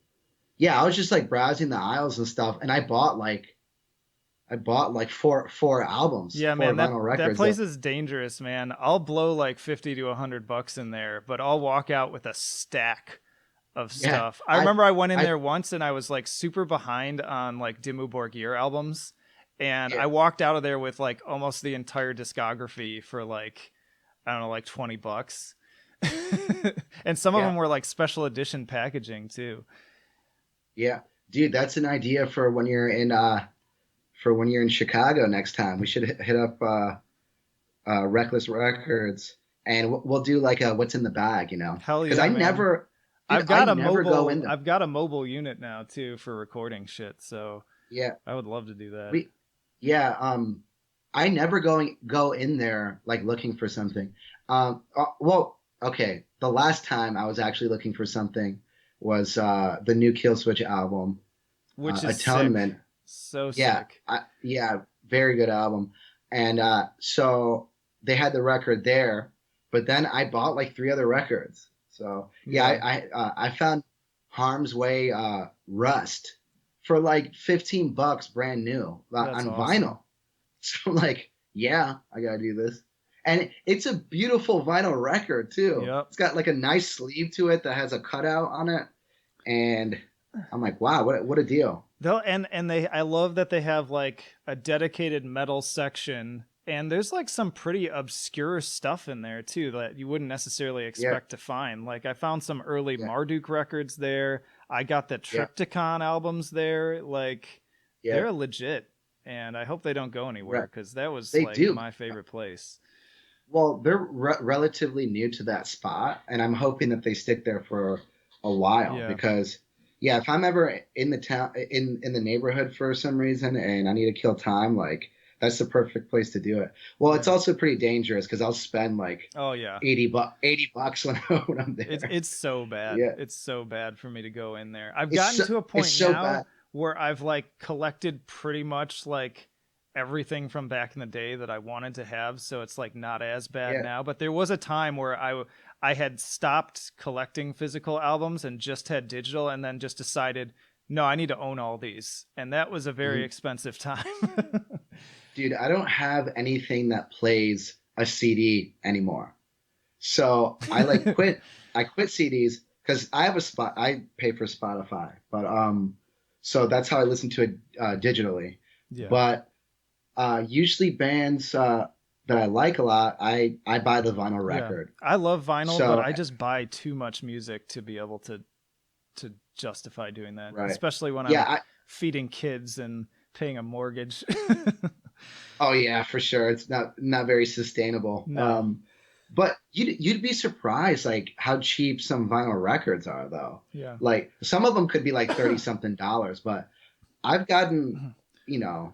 yeah, I was just like browsing the aisles and stuff, and I bought like four albums, Yeah, four man, vinyl that records. place is dangerous, man. I'll blow like 50 to $100 in there, but I'll walk out with a stack of Yeah, stuff. I I remember I went in I there once and I was like super behind on like Dimmu Borgir albums, and yeah, I walked out of there with like almost the entire discography for like I don't know, like $20. And some of yeah, them were like special edition packaging too. yeah, dude, that's an idea for when you're in Chicago next time. We should hit up Reckless Records, and we'll do like a what's in the bag, Hell because yeah, man. dude, I never go in there. I've got a mobile unit now too for recording shit, so Yeah, I would love to do that. we, yeah, I never go in there like looking for something. Well, okay, the last time I was actually looking for something was the new Killswitch album, Which is sick. Atonement. So Yeah, sick. yeah, very good album. And so they had the record there, but then I bought like three other records. So yeah, Yeah, I found Harm's Way Rust for like $15 brand new that's on awesome. vinyl. So I'm like, yeah, I gotta do this. And it's a beautiful vinyl record too. Yep. It's got like a nice sleeve to it that has a cutout on it, and I'm like, wow, what a deal. Though and they I love that they have like a dedicated metal section, and there's like some pretty obscure stuff in there too that you wouldn't necessarily Yeah, expect to find. Like I found some early yeah, Marduk records there. I got the yeah, Triptychon albums there. Like yeah. they're legit, and I hope they don't go anywhere Right. because that was They like do. my favorite place. Well, they're relatively new to that spot, and I'm hoping that they stick there for a while Yeah. because, yeah, if I'm ever in the town in the neighborhood for some reason and I need to kill time, like that's the perfect place to do it. Well, it's Yeah. also pretty dangerous because I'll spend like Oh yeah. 80 bucks when I'm It's there. it's so bad. Yeah, It's so bad for me to go in there. I've it's gotten so to a it's point so now bad. where I've like collected pretty much like everything from back in the day that I wanted to have, so it's like not as bad Yeah. now. But there was a time where I had stopped collecting physical albums and just had digital, and then just decided, no, I need to own all these, and that was a very Mhm. expensive time. Dude, I don't have anything that plays a CD anymore. So I quit CDs because I pay for Spotify, but so that's how I listen to it digitally. Yeah. But usually bands that I like a lot, I buy the vinyl Yeah. record. I love vinyl, but So I just buy too much music to be able to justify doing that, right, especially when yeah, I'm feeding kids and paying a mortgage. oh yeah, for sure, it's not very sustainable. No. But you'd be surprised like how cheap some vinyl records are though. Yeah. Like some of them could be like 30 something dollars, but I've gotten, you know,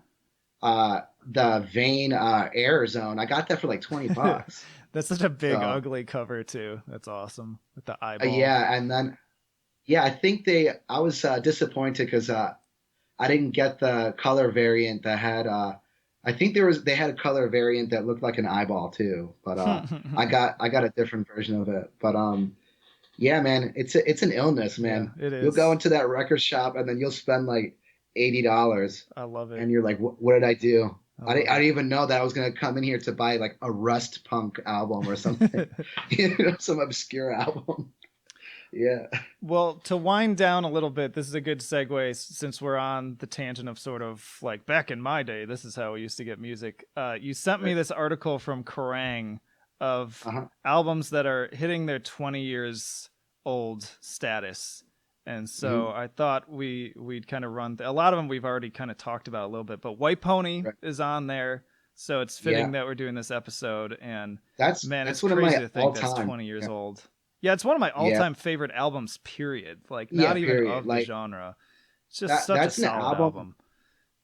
the Vane Air Zone. I got that for like 20 bucks. That's such a big, So ugly cover too. That's awesome with the eyeball. yeah, and then yeah, I was disappointed because I didn't get the color variant that had. I think they had a color variant that looked like an eyeball too, but I got a different version of it. But yeah, man, it's an illness, Yeah, man. it You'll go is. into that record shop and then you'll spend like $80, I love it. and you're like, what did I do? I I love didn't even know that I was gonna come in here to buy like a Rust Punk album or something, it. some obscure album. Yeah, Well, to wind down a little bit, this is a good segue since we're on the tangent of sort of like back in my day, this is how we used to get music. You sent me right. this article from Kerrang of Uh-huh. albums that are hitting their 20 years old status. And so Hmm. I thought we'd kind of a lot of them we've already kind of talked about a little bit, but White Pony Right. is on there. So it's fitting Yeah, that we're doing this episode. And man, it's that's one of crazy my to think all that's time. 20 years Yeah, old. Yeah, it's one of my yeah, all-time favorite albums, period. Like yeah. not even Period. of the Like genre. It's just that. such a That's an solid album. album.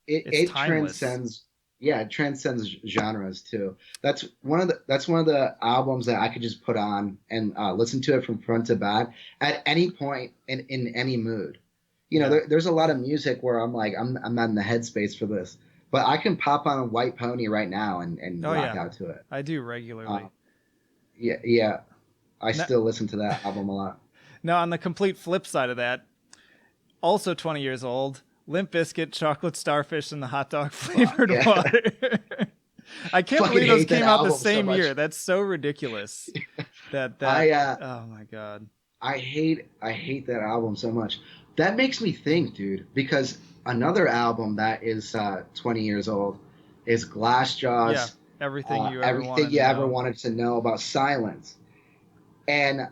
It It's it timeless. transcends. Yeah, it transcends genres too. That's one of the albums that I could just put on and listen to it from front to back at any point in any mood. Yeah. There's a lot of music where I'm like I'm not in the headspace for this, but I can pop on a White Pony right now and Oh rock yeah. out to it. I do Uh, regularly. yeah, yeah. I Now, still listen to that album a lot. now on the complete flip side of that, also 20 years old, Limp Bizkit, Chocolate Starfish, and the Hot Dog Flavored Yeah, Water. I can't fucking believe those hate that came out the album so same year. much. That's so ridiculous. That I oh my god. I hate that album so much. That makes me think, dude, because another album that is 20 years old is Yeah. Glassjaw's Everything you ever Everything wanted You to Ever know. Wanted to Know About Silence. And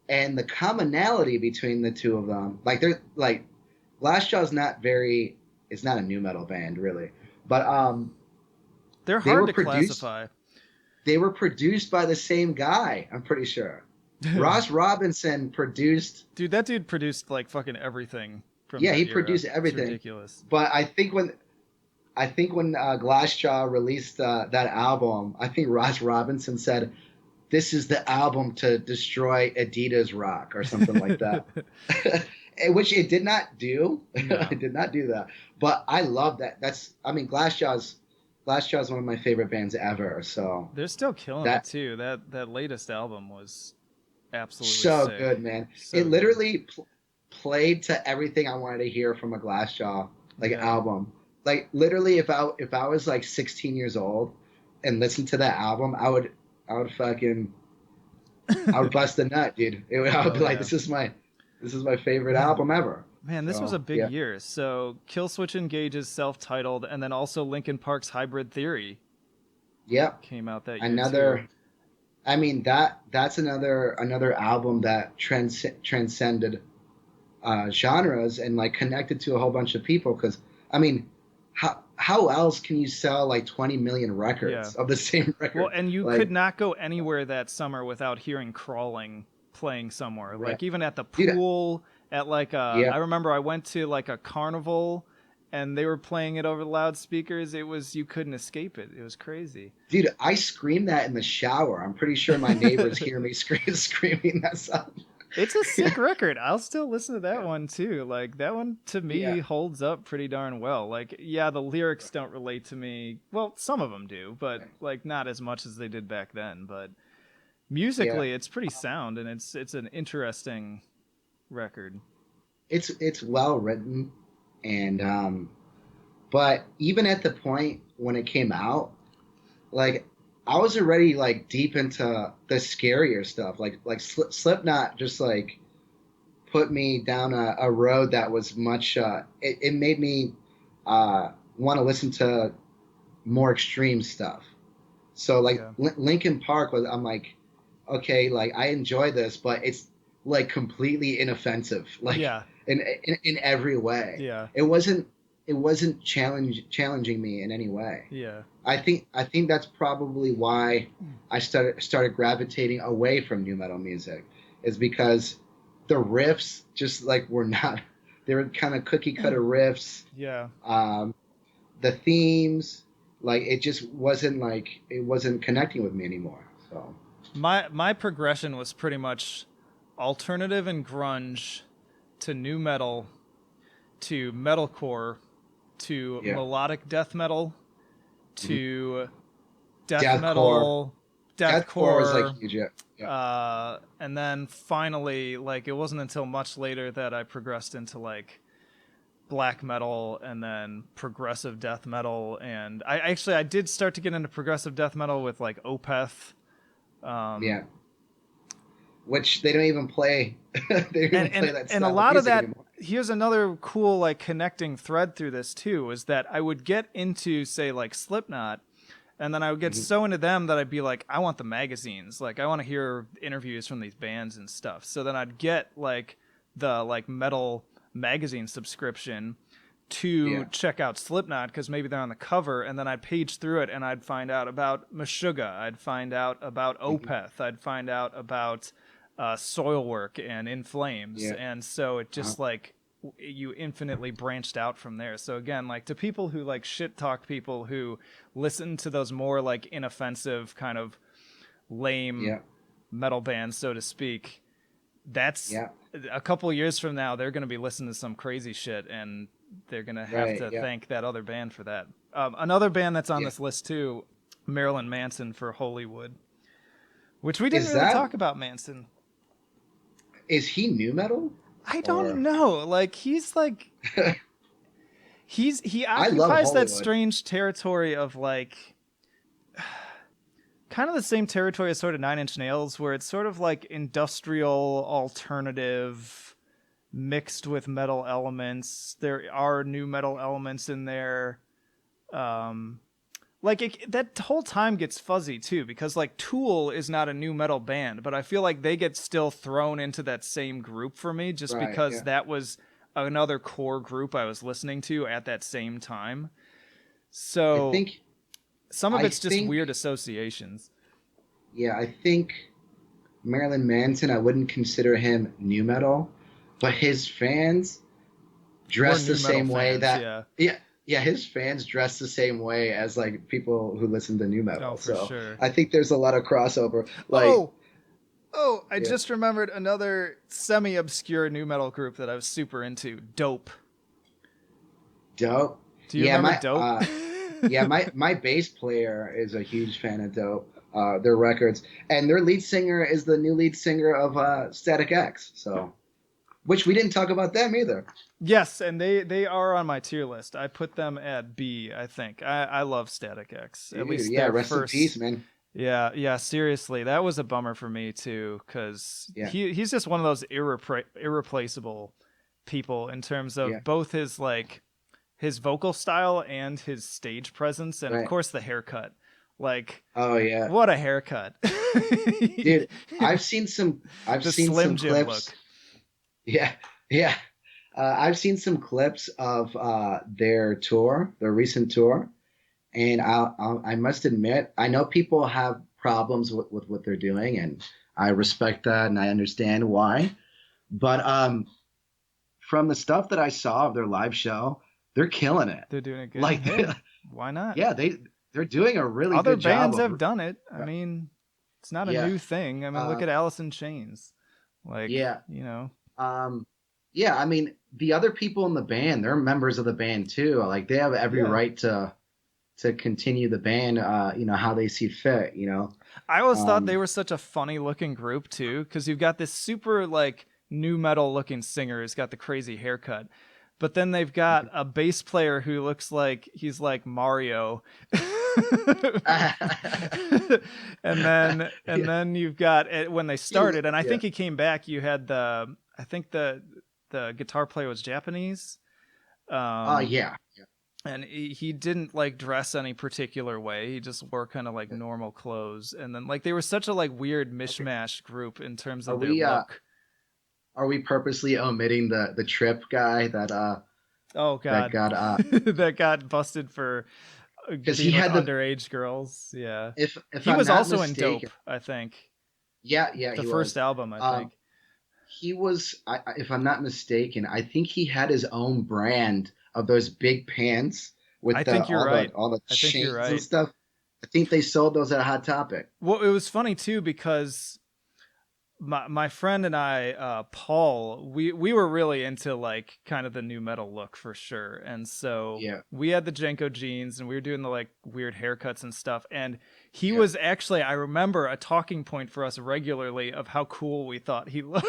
the commonality between the two of them, like they're like Glassjaw's not very it's not a new metal band really. But They're they hard were to produced classify. they were produced by the same guy, I'm pretty sure. Ross Robinson produced. Dude, that dude produced like fucking everything from Yeah, that he era. produced It's everything. ridiculous. But I think when Glassjaw released that album, I think Ross Robinson said, "This is the album to destroy Adidas rock" or something like that. Which it did not do. No. It did not do that. But I love that. I mean, Glassjaw's one of my favorite bands ever. So They're still killing it that too. That latest album was absolutely so sick. good, man. It So good. literally played to everything I wanted to hear from a Glassjaw like Yeah. album. Like literally, if I was like 16 years old and listened to that album, I would fucking I would bust a nut, dude. I would be Hell like, yeah. this is my favorite Man. album ever. Man, this was a So big yeah, year. So Killswitch Engage's self-titled and then also Linkin Park's Hybrid Theory yeah. came out that year too. Another. I mean that's another album that transcended genres and like connected to a whole bunch of people. Because I mean, how else can you sell like 20 million Yeah. records of the same Well, record? and you could Like, not go anywhere that summer without hearing Crawling playing somewhere. right, Like even at the dude. pool, at like Yeah, I remember I went to like a carnival and they were playing it over the loudspeakers. It was you couldn't escape it. It was crazy. dude. I screamed that in the shower. I'm pretty sure my neighbors hear me screaming that song. It's a sick record. I'll still listen to that one too. Like that one to Yeah, me holds up pretty darn well. Like yeah, the lyrics don't relate to me. Well, some of them do, but like not as much as they did back then, but yeah. musically it's pretty sound and it's an interesting record. It's well written, and but even at the point when it came out, like I was already like deep into the scarier stuff. Like Slipknot just like put me down a road that was much. It made me want to listen to more extreme stuff. So like Yeah. Linkin Park was. I'm like, okay, like I enjoy this, but it's like completely inoffensive, like Yeah. in every way. Yeah. It wasn't challenging me in any way. Yeah. I think that's probably why I started gravitating away from new metal music, is because the riffs just like were not they were kind of cookie cutter riffs. Yeah. Um, the themes, like it wasn't connecting with me anymore. So My progression was pretty much alternative and grunge to new metal to metalcore to yeah, melodic death metal mhm. to death Deathcore. metal, Deathcore was like deathcore, huge. Yeah, yeah, and then finally, like it wasn't until much later that I progressed into like black metal and then progressive death metal, and I did start to get into progressive death metal with like Opeth. Yeah, which they don't even play. They don't even play that And a style of lot of music that, anymore. here's another cool like connecting thread through this too, is that I would get into say like Slipknot, and then I would get Mhm. so into them that I'd be like, I want the magazines, like I want to hear interviews from these bands and stuff. So then I'd get like the like metal magazine subscription to Yeah. check out Slipknot because maybe they're on the cover, and then I'd page through it and I'd find out about Meshuggah, I'd find out about Mhm. Opeth, I'd find out about Soilwork and In Flames, Yeah. and so it Uh-huh. just like you infinitely branched out from there. So again, like to people who like shit talk people who listen to those more like inoffensive kind of lame Yeah. metal bands, so to speak, that's Yeah. a couple years from now they're going to be listening to some crazy shit, and they're going to have Right. to Yeah. thank that other band for that. Another band that's on Yeah. this list too, Marilyn Manson for Holywood, which we didn't Is really that talk about Manson. is he new metal I don't or? know. Like he's like he I love occupies that Hollywood. strange territory of like kind of the same territory as sort of Nine Inch Nails, where it's sort of like industrial alternative mixed with metal elements. There are new metal elements in there. Um, that whole time gets fuzzy too, because like Tool is not a new metal band, but I feel like they get still thrown into that same group for me, just Right. because Yeah. that was another core group I was listening to at that same time. I So think. some of I it's just think. weird associations. Yeah. I think Marilyn Manson. I wouldn't consider him new metal, but his fans We're dress the new metal same way fans, that. yeah. Yeah. Yeah. His fans dress the same way as like people who listen to new Oh, metal. for So sure. I think there's a lot of crossover. Like. Oh, oh! I Yeah. just remembered another semi-obscure new metal group that I was super into. Dope. Dope. Do you Yeah. remember My. Dope? Yeah, my bass player is a huge fan of Dope, their records, and their lead singer is the new lead singer of Static X. So, which we didn't talk about them either. Yes, and they are on my tier list. I put them at B, I think. I love Static X. At Dude, least yeah, their rest in peace, first. man. Yeah, yeah, seriously. That was a bummer for me too, cuz Yeah, he's just one of those irreplaceable people in terms yeah, of both his like his vocal style and his stage presence, and of right. course the haircut. Like Oh yeah, what a haircut. dude. I've The seen Slim some Jim clips. look. Yeah, yeah. I've seen some clips of their tour, their recent tour, and I must admit, I know people have problems with what they're doing, and I respect that, and I understand why. But from the stuff that I saw of their live show, they're killing it. They're doing it good. Like, Hey, why not? yeah, they're doing a really Other good job bands of. have done it. I mean, it's not a Yeah, new thing. I mean, look uh, at Alice in Chains. Like, yeah, you know. um, yeah. I mean, the other people in the band, they're members of the band too. Like, they have every Yeah. right to continue the band, how they see fit. I always thought they Um, were such a funny looking group too, because you've got this super like new metal looking singer who's got the crazy haircut. But then they've got a bass player who looks like he's like Mario. yeah, And then you've got when they started, and I yeah. think he came back, you had I think the guitar player was Japanese. Um Yeah, and he didn't like dress any particular way. He just wore kind of like yeah. normal clothes, and then like they were such a like weird Okay. mishmash group in terms Are of their we look. are we purposely omitting the Trip guy Oh that god. got That got busted for because he being with had the underage girls. Yeah. if He I'm was not also in Dope, mistaken. I think. Yeah, The he first was. album, I Um, think. he was, if I'm not mistaken, I think he had his own brand of those big pants I with the think you're right. all the I think you're chains and right. stuff. I think they sold those at Hot Topic. Well, it was funny too because my friend and I, Paul, we were really into like kind of the new metal look for sure, and so Yeah, we had the Jenko jeans and we were doing the like weird haircuts and stuff. And he yeah. was actually, I remember, a talking point for us regularly of how cool we thought he looked.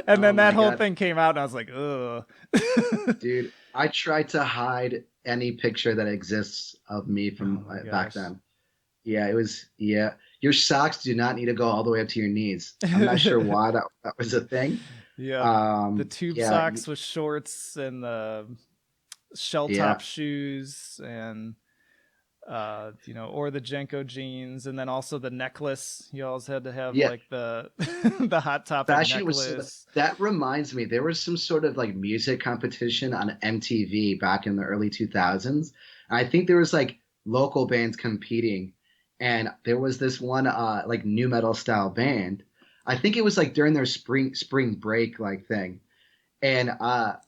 And Oh then that my whole God. thing came out, and I was like, ugh. Dude, I tried to hide any picture that exists of me Oh from my back gosh. then. Yeah, it was, yeah. Your socks do not need to go all the way up to your knees. I'm not sure why that was a thing. Yep. The tube Yeah, socks with shorts and the shell top yeah. shoes and or the Jenko jeans, and then also the necklace. You always had to have Yeah, like the the hot topic fashion was so, necklace. that reminds me, there was some sort of like music competition on MTV back in the early 2000s. And I think there was like local bands competing, and there was this one like new metal style band. I think it was like during their spring break like thing. And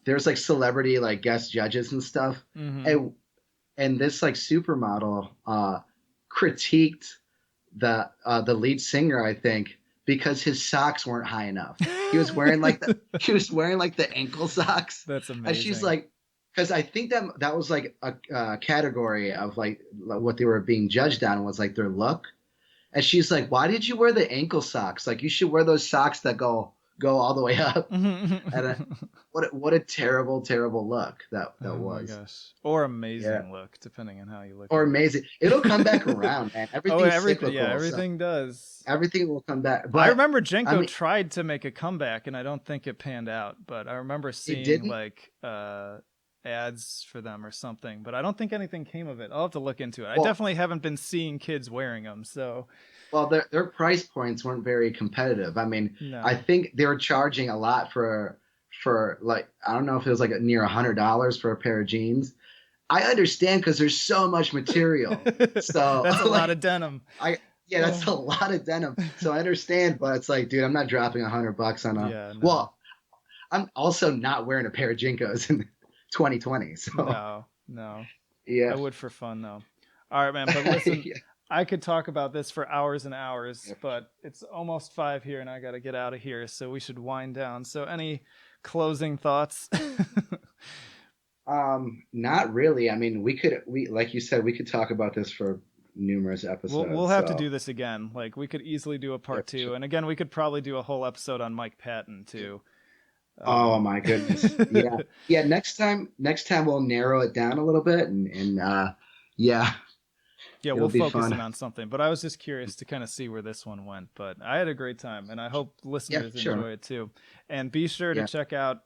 there's like celebrity like guest judges and stuff. Mm-hmm. And this like supermodel critiqued the lead singer, I think, because his socks weren't high enough. He was wearing like the ankle socks, That's and she's amazing. like, because I think that was like a category of like what they were being judged on was like their look, and she's like, why did you wear the ankle socks? Like you should wear those socks that go all the way up. And what a terrible look that Oh my was. gosh. Or Yeah. amazing look, depending on how you look Or at it. amazing. It'll come back around, man. Oh, Everything's everything. Yeah, cyclical, so everything does. everything will come back. I But remember I Jenko mean, tried to make a comeback, and I don't think it panned out. But I remember it seeing didn't. like ads for them or something. But I don't think anything came of it. I'll have to look into it. I Well, definitely haven't been seeing kids wearing them. So well, their price points weren't very competitive. I mean, I no. think they were charging a lot for like I don't know if it was like near $100 for a pair of jeans. I understand because there's so much material. So That's a lot like of denim. I yeah, that's a Oh. lot of denim. So I understand, but it's like, dude, I'm not dropping $100 on a. Yeah, no. Well, I'm also not wearing a pair of Jinkos in 2020. So No, no. I yeah, would for fun though. All right, man. But listen, yeah, I could talk about this for hours and hours, yeah, for sure. but it's almost 5 here, and I got to get out of here. So we should wind down. So any closing thoughts? Not really. I mean, we like you said, we could talk about this for numerous We'll episodes. have to So do this again. Like we could easily do a yeah, part for sure. two, and again we could probably do a whole episode on Mike Patton too. Oh Um, my goodness. Yeah. Yeah, next time we'll narrow it down a little bit and yeah, yeah, it'll we'll be focus in fun. on something. But I was just curious to kind of see where this one went. But I had a great time, and I hope Yeah, listeners for sure. enjoy it too. And be sure to Yeah. check out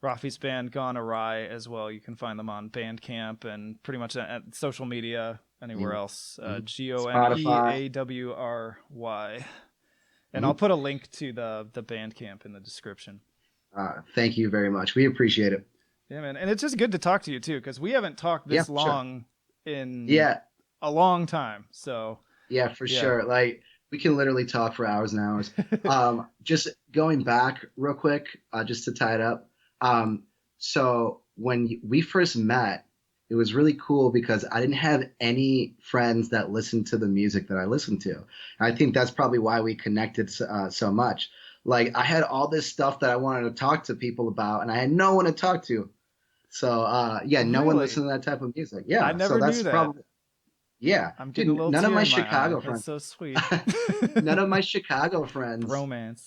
Rafi's band Gone Awry as well. You can find them on Bandcamp and pretty much at social media anywhere Mhm. else. Mhm. Spotify. GoneAwry. And I'll Mhm. put a link to the Bandcamp in the description. Thank you very much. We appreciate it. Yeah, man. And it's just good to talk to you too, because we haven't talked Yeah, this for sure. long in Yeah, a long time. So yeah, for yeah. sure. Like we can literally talk for hours and hours. Just going back real quick, just to tie it up. Um, so when we first met, it was really cool because I didn't have any friends that listened to the music that I listened to. And I think that's probably why we connected so much. Like I had all this stuff that I wanted to talk to people about, and I had no one to talk to. So yeah, no one Really? listened to that type of music. I Yeah, so never that's knew that. probably yeah, I'm getting a dude. little None of tear my in my eye. Chicago That's friends, so sweet. none of my Chicago friends, Bromance.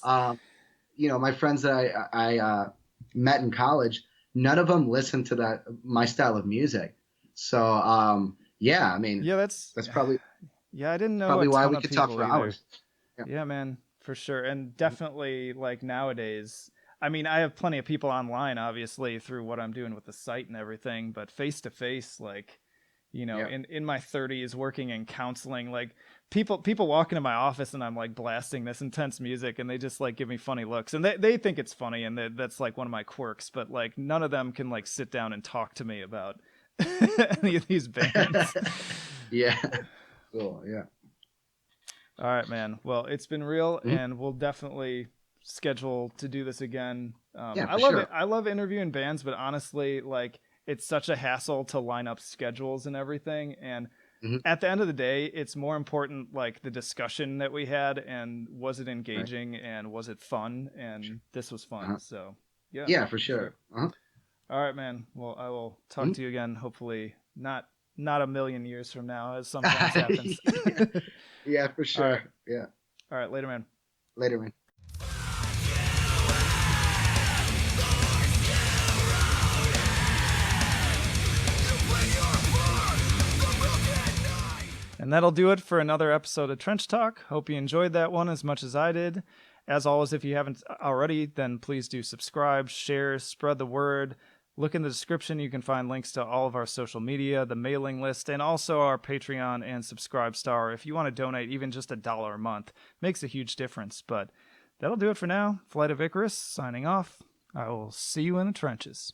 my friends that I met in college, none of them listened to that my style of music. So yeah, I mean, Yeah, that's probably yeah, I didn't know a probably why ton we of could talk people for either. hours. Yeah. Yeah, man, for sure. And definitely like nowadays, I mean, I have plenty of people online obviously through what I'm doing with the site and everything, but face to face like Yeah. in my 30s working in counseling, like people walk into my office and I'm like blasting this intense music and they just like give me funny looks and they think it's funny and that's like one of my quirks, but like none of them can like sit down and talk to me about any of these bands. Yeah. Cool. Yeah. All right, man. Well, it's been real, Mhm. and we'll definitely schedule to do this again. Yeah, I for love it. sure. I love interviewing bands, but honestly, like it's such a hassle to line up schedules and everything. And Hmm. at the end of the day, it's more important like the discussion that we had, and was it Right. engaging, and was it fun, Sure. and this was fun. Uh-huh. So yeah, Yeah, for for sure. sure. Uh-huh. All right, man. Well, I will talk Mhm. to you again. Hopefully, not a million years from now, as sometimes happens. Yeah. Yeah, for All right. sure. Yeah. All right. Later, man. Later, man. And that'll do it for another episode of Trench Talk. Hope you enjoyed that one as much as I did. As always, if you haven't already, then please do subscribe, share, spread the word. Look in the description. You can find links to all of our social media, the mailing list, and also our Patreon and Subscribe Star. If you want to donate even just $1 a month, makes a huge difference. But that'll do it for now. Flight of Icarus, signing off. I will see you in the trenches.